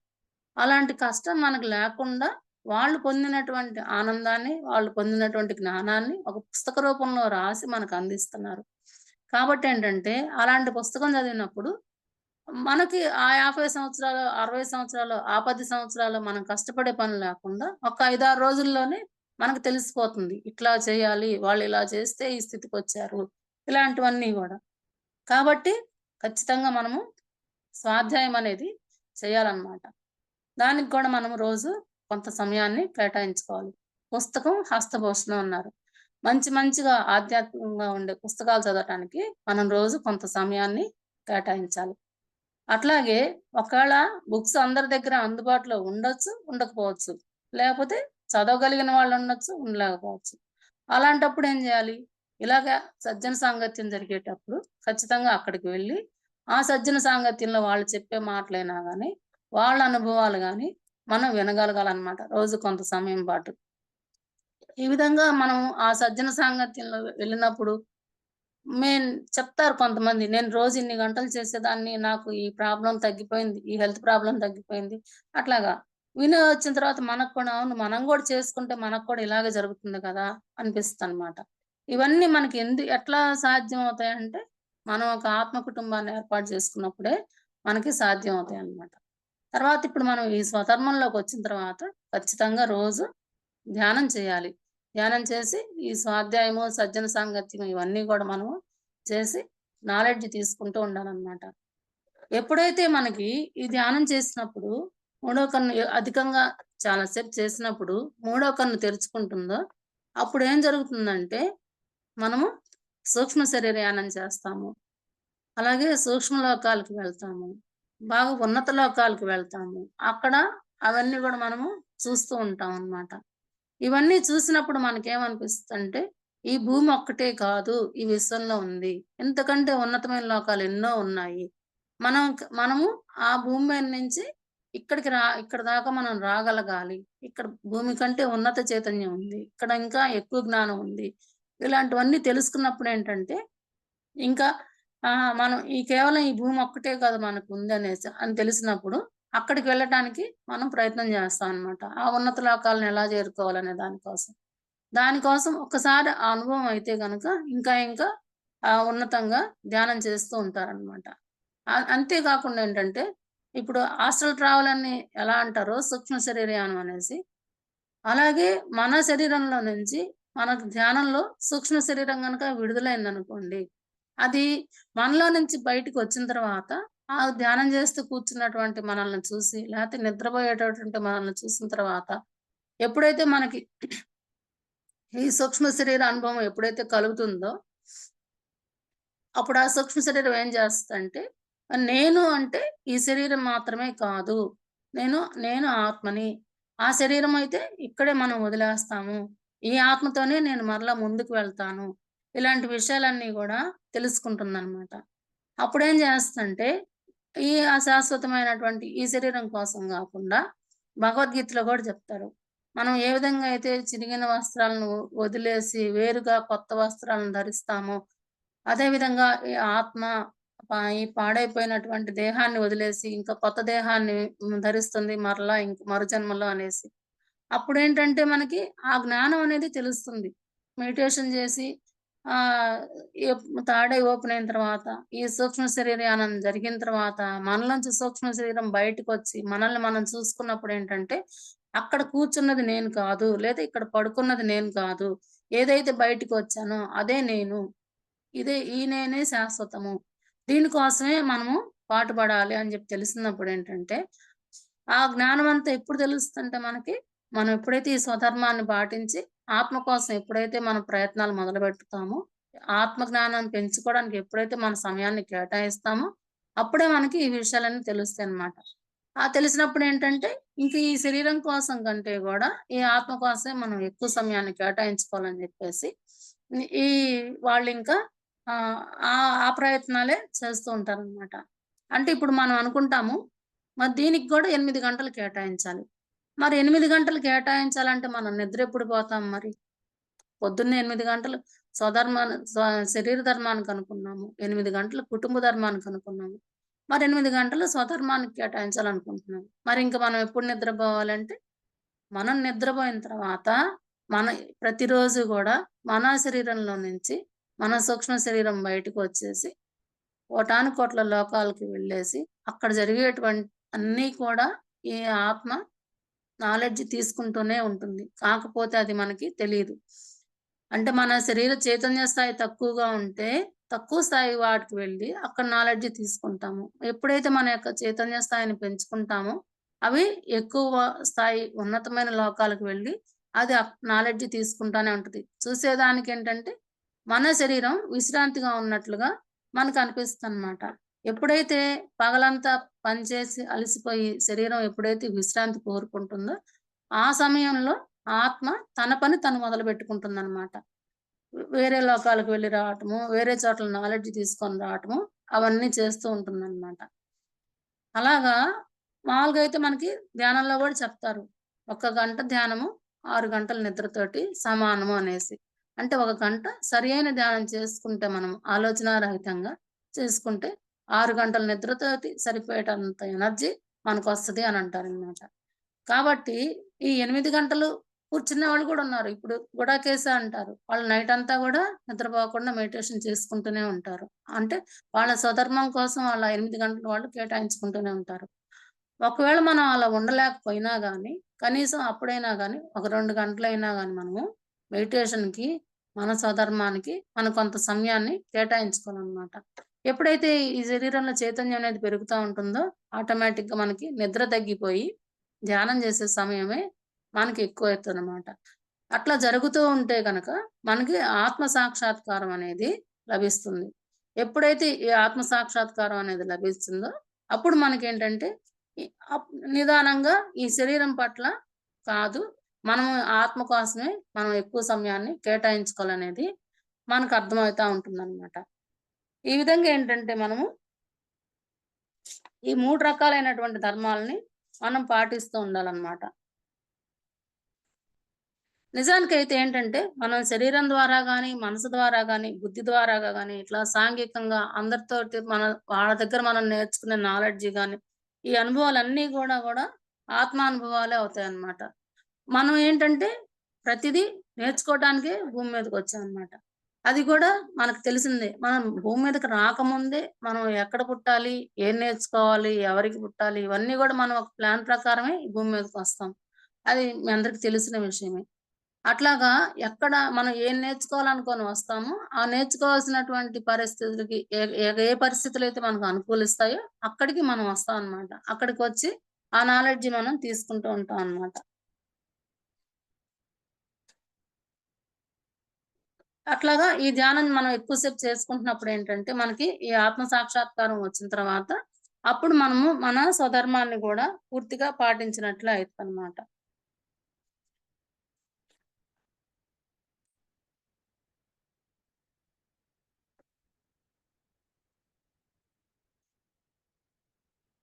అలాంటి కష్టం మనకు లేకుండా వాళ్ళు పొందినటువంటి ఆనందాన్ని, వాళ్ళు పొందినటువంటి జ్ఞానాన్ని ఒక పుస్తక రూపంలో రాసి మనకు అందిస్తున్నారు. కాబట్టేంటంటే, అలాంటి పుస్తకం చదివినప్పుడు మనకి ఆ 50 సంవత్సరాలు, 60 సంవత్సరాలు, ఆ 10 సంవత్సరాలు మనం కష్టపడే పని లేకుండా ఒక 5, 6 రోజుల్లోనే మనకు తెలిసిపోతుంది. ఇట్లా చేయాలి, వాళ్ళిలా చేస్తే ఈ స్థితికొచ్చారు. ఇలాంటివన్నీ గూడా. కాబట్టి ఖచ్చితంగా మనము స్వాధ్యాయం అనేది చేయాలన్నమాట. దానికి కూడా మనం రోజు కొంత సమయాన్ని కేటాయించుకోవాలి. పుస్తకం హస్తభూషణం అన్నారు. మంచిగా ఆధ్యాత్మికంగా ఉండే పుస్తకాలు చదవటానికి మనం రోజు కొంత సమయాన్ని కేటాయించాలి. అట్లాగే ఒకవేళ బుక్స్ అందరి దగ్గర అందుబాటులో ఉండొచ్చు, ఉండకపోవచ్చు. లేకపోతే చదవగలిగిన వాళ్ళు ఉండొచ్చు, ఉండలేకపోవచ్చు. అలాంటప్పుడు ఏం జేయాలి? ఇలాగ సజ్జన సాంగత్యం జరిగేటప్పుడు ఖచ్చితంగా అక్కడికి వెళ్లి, ఆ సజ్జన సాంగత్యంలో వాళ్ళు చెప్పే మాటలైనా గాని, వాళ్ళ అనుభవాలు గాని మనం వినగలగాలనమాట రోజు కొంత సమయం పాటు. ఈ విధంగా మనం ఆ సజ్జన సాంగత్యంలో వెళ్ళినప్పుడు చెప్తారు కొంతమంది. నేను రోజు ఇన్ని గంటలు చేసేదాన్ని. నాకు ఈ ప్రాబ్లమ్ తగ్గిపోయింది. ఈ హెల్త్ ప్రాబ్లమ్ తగ్గిపోయింది. అట్లాగా. విని వచ్చిన తర్వాత మనకు కూడా అవును మనం గూడా చేసుకుంటే మనకు కూడా ఇలాగే జరుగుతుంది కదా! అనిపిస్తదనమాట. ఇవన్నీ మనకి ఎట్లా సాధ్యమవుతాయంటే, మనం ఒక ఆత్మ కుటుంబాన్ని ఏర్పాటు చేసుకున్నప్పుడే మనకి సాధ్యమవుతాయన్నమాట. తర్వాత ఇప్పుడు మనం ఈ స్వధర్మంలోకొచ్చిన తర్వాత ఖచ్చితంగా రోజు ధ్యానం చేయాలి. ధ్యానం చేసి ఈ స్వాధ్యాయము, సజ్జన సాంగత్యం ఇవన్నీ గూడా మనము చేసి నాలెడ్జ్ తీసుకుంటూ ఉండాలనమాట. ఎప్పుడైతే మనకి ఈ ధ్యానం చేసినప్పుడు మూడో కన్ను అధికంగా చాలా సేపు చేసినప్పుడు మూడో కన్ను తెరుచుకుంటుందో అప్పుడేం జరుగుతుందంటే మనము సూక్ష్మ శరీరయానం చేస్తాము. అలాగే సూక్ష్మ లోకాలకు వెళ్తాము. బాగా ఉన్నత లోకాలకు వెళ్తాము. అక్కడ అవన్నీ గూడా మనము చూస్తూ ఉంటామనమాట. ఇవన్నీ చూసినప్పుడు మనకేమనిపిస్తదంటే, ఈ భూమి ఒక్కటే కాదు, ఈ విశ్వంలో ఉంది. ఇంతకంటే ఉన్నతమైన లోకాలు ఎన్నో ఉన్నాయి. మనము ఆ భూమి మీద నుంచి ఇక్కడి దాకా మనం రాగలగాలి. ఇక్కడ భూమి కంటే ఉన్నత చైతన్యం ఉంది. ఇక్కడ ఇంకా ఎక్కువ జ్ఞానం ఉంది. ఇలాంటివన్నీ తెలుసుకున్నప్పుడేంటంటే, ఇంకా మనం కేవలం ఈ భూమి ఒక్కటే కాదు మనకుందనేసి అని తెలిసినప్పుడు, అక్కడికి వెళ్ళటానికి మనం ప్రయత్నం చేస్తాం అన్నమాట. ఆ ఉన్నత లోకాలను ఎలా చేరుకోవాలనే దానికోసం. దానికోసం ఒక్కసారి ఆ అనుభవం అయితే గనక ఇంకా ఉన్నతంగా ధ్యానం చేస్తూ ఉంటారనమాట. అంతే కాకుండా ఏంటంటే, ఇప్పుడు ఆస్ట్రల్ ట్రావెల్ అని ఎలా అంటారో సూక్ష్మ శరీరయానం అనేసి, అలాగే మన శరీరంలో నుంచి మనకు ధ్యానంలో సూక్ష్మ శరీరం గనక విడుదలైందనుకోండి, అది మనలో నుంచి బయటికొచ్చిన తర్వాత, ఆ ధ్యానం చేస్తూ కూర్చున్నటువంటి మనల్ని చూసి, లేతే నిద్రపోయేటటువంటి మనల్ని చూసిన తర్వాత, ఎప్పుడైతే మనకి ఈ సూక్ష్మ శరీర అనుభవం ఎప్పుడైతే కలుగుతుందో, అప్పుడు ఆ సూక్ష్మ శరీరం ఏం చేస్తదంటే, నేను అంటే ఈ శరీరం మాత్రమే కాదు. నేను ఆత్మని. ఆ శరీరం అయితే ఇక్కడే మనం వదిలేస్తాము. ఈ ఆత్మతోనే నేను మరలా ముందుకు వెళ్తాను. ఇలాంటి విషయాలన్నీ గూడా తెలుసుకుంటుందనమాట. అప్పుడేం చేస్తదంటే, ఈ అశాశ్వతమైనటువంటి ఈ శరీరం కోసం గాకుండా, భగవద్గీతలో గూడా చెప్తారు. మనం ఏ విధంగా అయితే చిరిగిన వస్త్రాలను వదిలేసి వేరుగా కొత్త వస్త్రాలను ధరిస్తామో, అదే విధంగా ఈ ఆత్మ ఈ పాడైపోయినటువంటి దేహాన్ని వదిలేసి ఇంకా కొత్త దేహాన్ని ధరిస్తుంది మరలా మరు జన్మలో అనేసి. అప్పుడేంటంటే మనకి ఆ జ్ఞానం అనేది తెలుస్తుంది. మెడిటేషన్ జేసి ఆహ్, థర్డ్ ఐ ఓపెన్ అయిన తర్వాత, ఈ సూక్ష్మ శరీరయానం జరిగిన తర్వాత, మనలోంచి సూక్ష్మ శరీరం బయటకొచ్చి, మనల్ని మనం చూసుకున్నప్పుడేంటంటే, అక్కడ కూర్చున్నది నేను కాదు, లేదా ఇక్కడ పడుకున్నది నేను కాదు. ఏదైతే బయటికొచ్చానో అదే నేను. ఈ నేనే శాశ్వతము. దీనికోసమే మనము పాటుపడాలి అని తెలిసినప్పుడేంటంటే, ఆ జ్ఞానమంతా ఎప్పుడు తెలుస్తుందంటే మనకి, మనం ఎప్పుడైతే ఈ స్వధర్మాన్ని పాటించి, ఆత్మ కోసం ఎప్పుడైతే మన ప్రయత్నాలు మొదలుపెడతామో, ఆత్మ జ్ఞానాన్ని పెంచుకోవడానికి ఎప్పుడైతే మన సమయాన్ని కేటాయిస్తామో, అప్పుడే మనకి ఈ విషయాలన్నీ తెలుస్తాయన్నమాట. తెలిసినప్పుడు ఏంటంటే, ఇంక ఈ శరీరం కోసం కంటే గూడా, ఈ ఆత్మ కోసమే మనం ఎక్కువ సమయాన్ని కేటాయించుకోవాలని జెప్పేసి, ఈ వాళ్ళింకా ఆహ్, ఆ ఆ ప్రయత్నాలే చేస్తూ ఉంటారనమాట. అంటే ఇప్పుడు మనం అనుకుంటాము, మరి దీనికి గూడా 8 గంటలు కేటాయించాలి. మరి 8 గంటలు కేటాయించాలంటే మనం నిద్ర ఎప్పుడు పోతాం మరి? పొద్దున్నే 8 గంటలు శరీర ధర్మానికనుకున్నాము. 8 గంటలు కుటుంబ ధర్మానికనుకున్నాము. మరి 8 గంటలు స్వధర్మానికి కేటాయించాలనుకుంటున్నాము. మరింక మనం ఎప్పుడు నిద్రపోవాలంటే, మనం నిద్రపోయిన తర్వాత మన ప్రతిరోజు గూడా మన శరీరంలో నుంచి మన సూక్ష్మ శరీరం బయటకొచ్చేసి, కోటానుకోట్ల లోకాలకి వెళ్ళేసి, అక్కడ జరిగేటువంటి అన్నీ కూడా ఈ ఆత్మ నాలెడ్జ్ తీసుకుంటూనే ఉంటుంది. కాకపోతే అది మనకి తెలీదు. అంటే మన శరీర చైతన్య స్థాయి తక్కువగా ఉంటే, తక్కువ స్థాయి వాటికి వెళ్ళి అక్కడ నాలెడ్జ్ తీసుకుంటాము. ఎప్పుడైతే మన యొక్క చైతన్య స్థాయిని పెంచుకుంటామో, అవి ఎక్కువ స్థాయి ఉన్నతమైన లోకాలకు వెళ్ళి, అది నాలెడ్జ్ తీసుకుంటానే ఉంటది. చూసేదానికేంటంటే, మన శరీరం విశ్రాంతిగా ఉన్నట్లుగా మనకనిపిస్తదనమాట. ఎప్పుడైతే పగలంతా పనిచేసి అలసిపోయి శరీరం ఎప్పుడైతే విశ్రాంతి కోరుకుంటుందో, ఆ సమయంలో ఆత్మ తన పని తను మొదలుపెట్టుకుంటుందనమాట. వేరే లోకాలకు వెళ్లి రావటము, వేరే చోట్ల నాలెడ్జ్ తీసుకొని రావటము, అవన్నీ చేస్తూ ఉంటుందనమాట. అలాగా మామూలుగా అయితే మనకి ధ్యానంలో గూడా చెప్తారు. ఒక గంట ధ్యానము, 6 గంటల నిద్రతోటి సమానము అనేసి. అంటే ఒక గంట సరియైన ధ్యానం చేసుకుంటే మనం ఆలోచనారహితంగా చేసుకుంటే 6 గంటల నిద్రతోటి సరిపోయేటంత ఎనర్జీ మనకొస్తది అనంటారనమాట. కాబట్టి ఈ 8 గంటలు కూర్చునే వాళ్ళు గూడా ఉన్నారు. ఇప్పుడు గుడాకేస అంటారు. వాళ్ళు నైట్ అంతా గూడా నిద్రపోకుండా మెడిటేషన్ చేసుకుంటూనే ఉంటారు. అంటే వాళ్ళ స్వధర్మం కోసం వాళ్ళ 8 గంటలు వాళ్ళు కేటాయించుకుంటూనే ఉంటారు. ఒకవేళ మనం అలా ఉండలేకపోయినా గానీ, కనీసం అప్పుడైనా గానీ, ఒక 2 గంటలైనా గానీ మనము మెడిటేషన్‌కి, మన స్వధర్మానికి మనం కొంత సమయాన్ని కేటాయించుకోవాలనమాట. ఎప్పుడైతే ఈ శరీరంలో చైతన్యం అనేది పెరుగుతా ఉంటుందో, ఆటోమేటిక్‌గా మనకి నిద్ర తగ్గిపోయి, ధ్యానం చేసే సమయమే మనకి ఎక్కువైతదనమాట. అట్లా జరుగుతూ ఉంటే గనక, మనకి ఆత్మ సాక్షాత్కారం అనేది లభిస్తుంది. ఎప్పుడైతే ఈ ఆత్మ సాక్షాత్కారం అనేది లభిస్తుందో, అప్పుడు మనకేంటంటే, ఈ నిదానంగా ఈ శరీరం పట్ల కాదు, మనం ఆత్మ కోసమే మనం ఎక్కువ సమయాన్ని కేటాయించుకోవాలనేది మనకు అర్థమవుతా ఉంటుందనమాట. ఈ విధంగా ఏంటంటే మనము ఈ 3 రకాలైనటువంటి ధర్మాలని మనం పాటిస్తూ ఉండాలనమాట. నిజానికైతే ఏంటంటే, మనం శరీరం ద్వారా గాని, మనసు ద్వారా గాని, బుద్ధి ద్వారాగా గాని, ఇట్లా సాంఘికంగా అందరితోటి వాళ్ళ దగ్గర మనం నేర్చుకునే నాలెడ్జ్ గాని, ఈ అనుభవాలన్నీ గూడా ఆత్మానుభవాలే అవుతాయన్నమాట. మనం ఏంటంటే, ప్రతిదీ నేర్చుకోవటానికే భూమి మీదకొచ్చామన్నమాట. అది గూడా మనకు తెలిసిందే. మనం భూమి మీదకి రాకముందే మనం ఎక్కడ పుట్టాలి, ఏం నేర్చుకోవాలి, ఎవరికి పుట్టాలి, ఇవన్నీ గూడా మనం ఒక ప్లాన్ ప్రకారమే ఈ భూమి మీదకొస్తాం. అది మీ అందరికి తెలిసిన విషయమే. అట్లాగా ఎక్కడ మనం ఏం నేర్చుకోవాలనుకోని వస్తామో, ఆ నేర్చుకోవాల్సినటువంటి పరిస్థితులకి ఏ ఏ ఏ పరిస్థితులైతే మనకు అనుకూలిస్తాయో అక్కడికి మనం వస్తామనమాట. అక్కడికొచ్చి ఆ నాలెడ్జ్ మనం తీసుకుంటూ ఉంటాం అన్నమాట. అట్లాగా ఈ ధ్యానం మనం ఎక్కువ సేపు చేసుకుంటున్నప్పుడేంటంటే, మనకి ఈ ఆత్మ సాక్షాత్కారం వచ్చిన తర్వాత, అప్పుడు మనము మన స్వధర్మాన్ని గూడా పూర్తిగా పాటించినట్లే అయిద్దనమాట.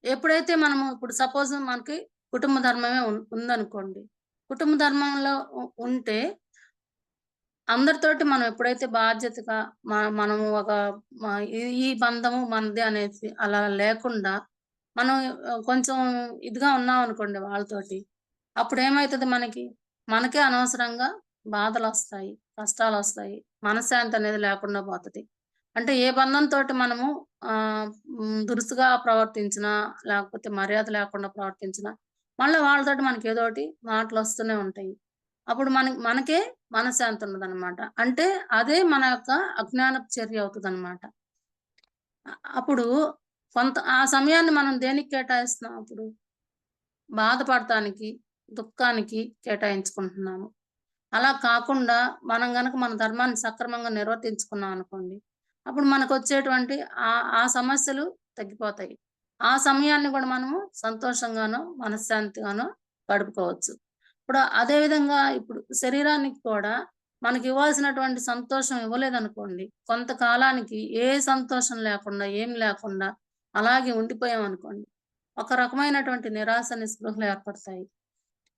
ఎప్పుడైతే మనము ఇప్పుడు సపోజ్ మనకి కుటుంబ ధర్మమే ఉందనుకోండి. కుటుంబ ధర్మంలో ఉంటే అందరితోటి మనం ఎప్పుడైతే బాధ్యతగా మనము ఒక మ ఈ ఈ బంధము మనది అనేసి అలా లేకుండా మనం కొంచెం ఇదిగా ఉన్నామనుకోండి వాళ్ళతోటి. అప్పుడేమైతది మనకి? మనకే అనవసరంగా బాధలొస్తాయి, కష్టాలొస్తాయి. మనశ్శాంతి అనేది లేకుండా పోతది. అంటే ఏ బంధంతోటి మనము దురుసుగా ప్రవర్తించినా, లేకపోతే మర్యాద లేకుండా ప్రవర్తించినా, మళ్ళా వాళ్ళతోటి మనకేదోటి మాటలొస్తూనే ఉంటాయి. అప్పుడు మనకే మనశ్శాంతి ఉండదనమాట. అంటే అదే మన యొక్క అజ్ఞానపు చర్య అవుతదనమాట. అప్పుడు ఆ సమయాన్ని మనం దేనికి కేటాయిస్తున్నాం అప్పుడు? బాధపడటానికి, దుఃఖానికి కేటాయించుకుంటున్నాము. అలా కాకుండా మనం గనక మన ధర్మాన్ని సక్రమంగా నిర్వర్తించుకున్నాం అనుకోండి. అప్పుడు మనకొచ్చేటువంటి ఆ సమస్యలు తగ్గిపోతాయి. ఆ సమయాన్ని కూడా మనము సంతోషంగానో, మనశ్శాంతిగానో గడుపుకోవచ్చు. ఇప్పుడు అదే విధంగా ఇప్పుడు శరీరానికి కూడా మనకివ్వాల్సినటువంటి సంతోషం ఇవ్వలేదనుకోండి, కొంతకాలానికి ఏ సంతోషం లేకుండా, ఏం లేకుండా అలాగే ఉండిపోయామనుకోండి, ఒక రకమైనటువంటి నిరాశ, నిస్పృహలు ఏర్పడతాయి.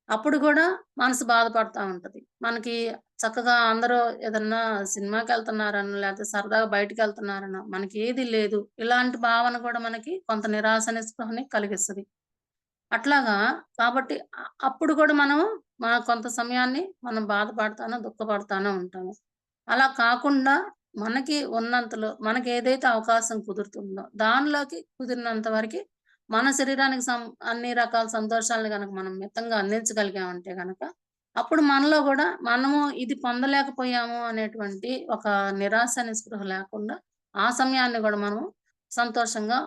అప్పుడు గూడా మనసు బాధపడతా ఉంటది. మనకి చక్కగా అందరూ ఏదన్నా సినిమాకెళ్తున్నారనో, లేతే సరదాగా బయటికెళ్తున్నారనో, మనకేది లేదు. ఇలాంటి భావన గూడా మనకి కొంత నిరాశ, నిస్పృహని కలిగిస్తది. అట్లాగా కాబట్టి అప్పుడు కూడా మనం కొంత సమయాన్ని మనం బాధపడతానో, దుఃఖపడతానో ఉంటాము. అలా కాకుండా మనకి ఉన్నంతలో మనకేదైతే అవకాశం కుదురుతుందో, దానిలోకి కుదిరినంత వరకి మన శరీరానికి అన్ని రకాల సంతోషాలను గనక మనం మితంగా అందించగలిగామంటే గనక, అప్పుడు మనలో గూడా మనము ఇది పొందలేకపోయాము అనేటువంటి ఒక నిరాశ, నిస్పృహ లేకుండా ఆ సమయాన్ని గూడా మనం సంతోషంగా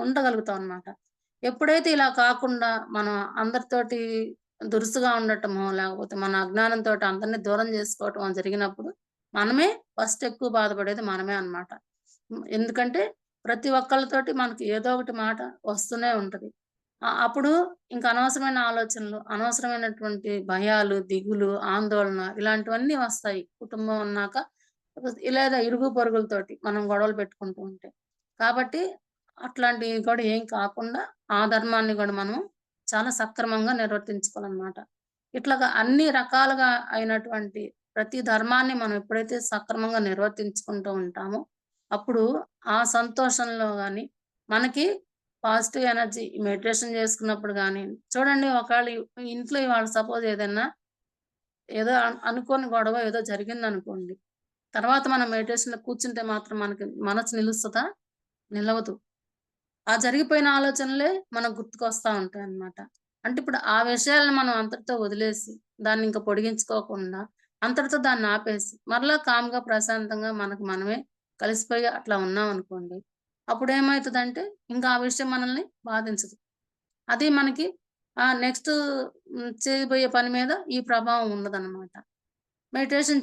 ఉండగలుగుతాం అన్నమాట. ఎప్పుడైతే ఇలా కాకుండా మనం అందరితోటి దురుసుగా ఉండటమో, లేకపోతే మన అజ్ఞానంతోటి అందరిని దూరం జేసుకోవటమో జరిగినప్పుడు, మనమే ఫస్ట్ ఎక్కువ బాధపడేది మనమే అన్నమాట. ఎందుకంటే ప్రతి ఒక్కళ్ళతోటి మనకి ఏదో ఒకటి మాట వస్తూనే ఉంటది. అప్పుడు ఇంక అనవసరమైన ఆలోచనలు, అనవసరమైనటువంటి భయాలు, దిగులు, ఆందోళన ఇలాంటివన్నీ వస్తాయి. కుటుంబం అన్నాక లేదా ఇరుగు పొరుగులతోటి మనం గొడవలు పెట్టుకుంటూ ఉంటే. కాబట్టి అట్లాంటివి కూడా ఏం కాకుండా ఆ ధర్మాన్ని గూడా మనం చాలా సక్రమంగా నిర్వర్తించుకోవాలనమాట. ఇట్లాగా అన్ని రకాలుగా అయినటువంటి ప్రతి ధర్మాన్ని మనం ఎప్పుడైతే సక్రమంగా నిర్వర్తించుకుంటూ ఉంటామో, అప్పుడు ఆ సంతోషంలో గాని, మనకి పాజిటివ్ ఎనర్జీ మెడిటేషన్ చేసుకున్నప్పుడు గాని చూడండి ఒకవేళ ఇంట్లో ఇవాళ సపోజ్ ఏదన్నా ఏదో అనుకోని గొడవ ఏదో జరిగిందనుకోండి. తర్వాత మనం మెడిటేషన్‌లో కూర్చుంటే మాత్రం మనకి మనసు నిలుస్తదా? నిలవదు. ఆ జరిగిపోయిన ఆలోచనలే మనకు గుర్తుకొస్తా ఉంటాయన్నమాట. అంటే ఇప్పుడు ఆ విషయాలను మనం అంతటితో వదిలేసి, దాన్నింక పొడిగించుకోకుండా, అంతటితో దాన్నాపేసి, మరలా కామ్‌గా, ప్రశాంతంగా మనకు మనమే కలిసిపోయి అట్లా ఉన్నామనుకోండి. అప్పుడేమైతదంటే, ఇంకా ఆ విషయం మనల్ని బాధించదు. అది మనకి నెక్స్ట్ చేయబోయే పని మీద ఈ ప్రభావం ఉండదనమాట. మెడిటేషన్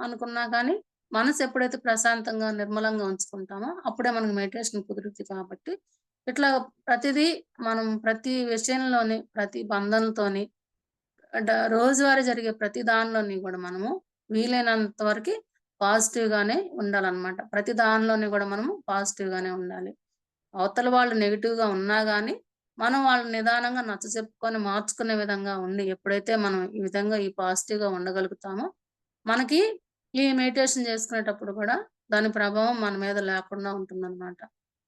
అనుకున్నా కానీ, మనసు ఎప్పుడైతే ప్రశాంతంగా, నిర్మలంగా ఉంచుకుంటామో, అప్పుడే మనకు మెడిటేషన్ కుదురుద్ది కాబట్టి, ఇట్లా ప్రతిదీ మనం ప్రతి విషయంలోని, ప్రతి బంధంతోని రోజువారీ జరిగే ప్రతి దానిలోని గూడా మనము వీలైనంత వరకి పాజిటివ్‌గానే ఉండాలనమాట. ప్రతి దానిలోని గూడా మనము పాజిటివ్‌గానే ఉండాలి. అవతల వాళ్ళు నెగెటివ్‌గా ఉన్నా గాని, మనం వాళ్ళని నిదానంగా నచ్చచెప్పుకొని మార్చుకునే విధంగా ఉండి, ఎప్పుడైతే మనం ఈ విధంగా ఈ పాజిటివ్‌గా ఉండగలుగుతామో, మనకి ఈ మెడిటేషన్ చేసుకునేటప్పుడు కూడా దాని ప్రభావం మన మీద లేకుండా ఉంటుందన్నమాట.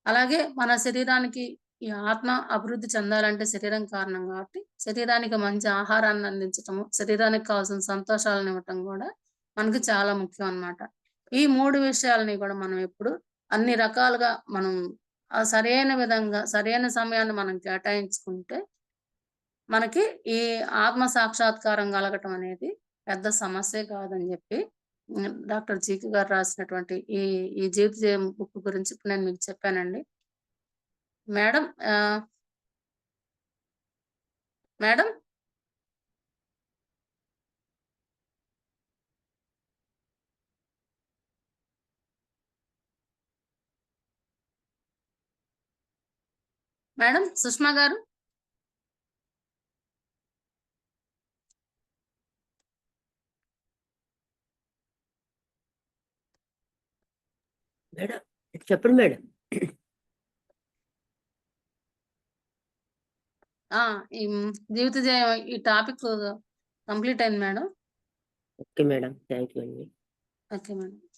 అలాగే మన శరీరానికి ఈ ఆత్మ అభివృద్ధి చెందాలంటే శరీరం కారణం కాబట్టి, శరీరానికి మంచి ఆహారాన్ని అందించటము, శరీరానికి కావాల్సిన సంతోషాలనివ్వటం గూడా మనకి చాలా ముఖ్యం అన్నమాట. ఈ 3 విషయాలని గూడా మనం ఎప్పుడు అన్ని రకాలుగా మనం సరైన విధంగా, సరైన సమయాన్ని మనం కేటాయించుకుంటే, మనకి ఈ ఆత్మ సాక్షాత్కారం కలగటం అనేది పెద్ద సమస్యే కాదని జెప్పి డాక్టర్ జీకే గారు రాసినటువంటి ఈ ఈ జీవిత జయం బుక్ గురించి ఇప్పుడు నేను మీకు చెప్పానండి. Madam madam? మేడం సుష్మా గారు? మేడం చెప్పండి మేడం. ఆ! ఈ జీవిత జయం ఈ టాపిక్ కంప్లీట్ అయింది madam. Okay madam. Thank you అండి. Okay madam.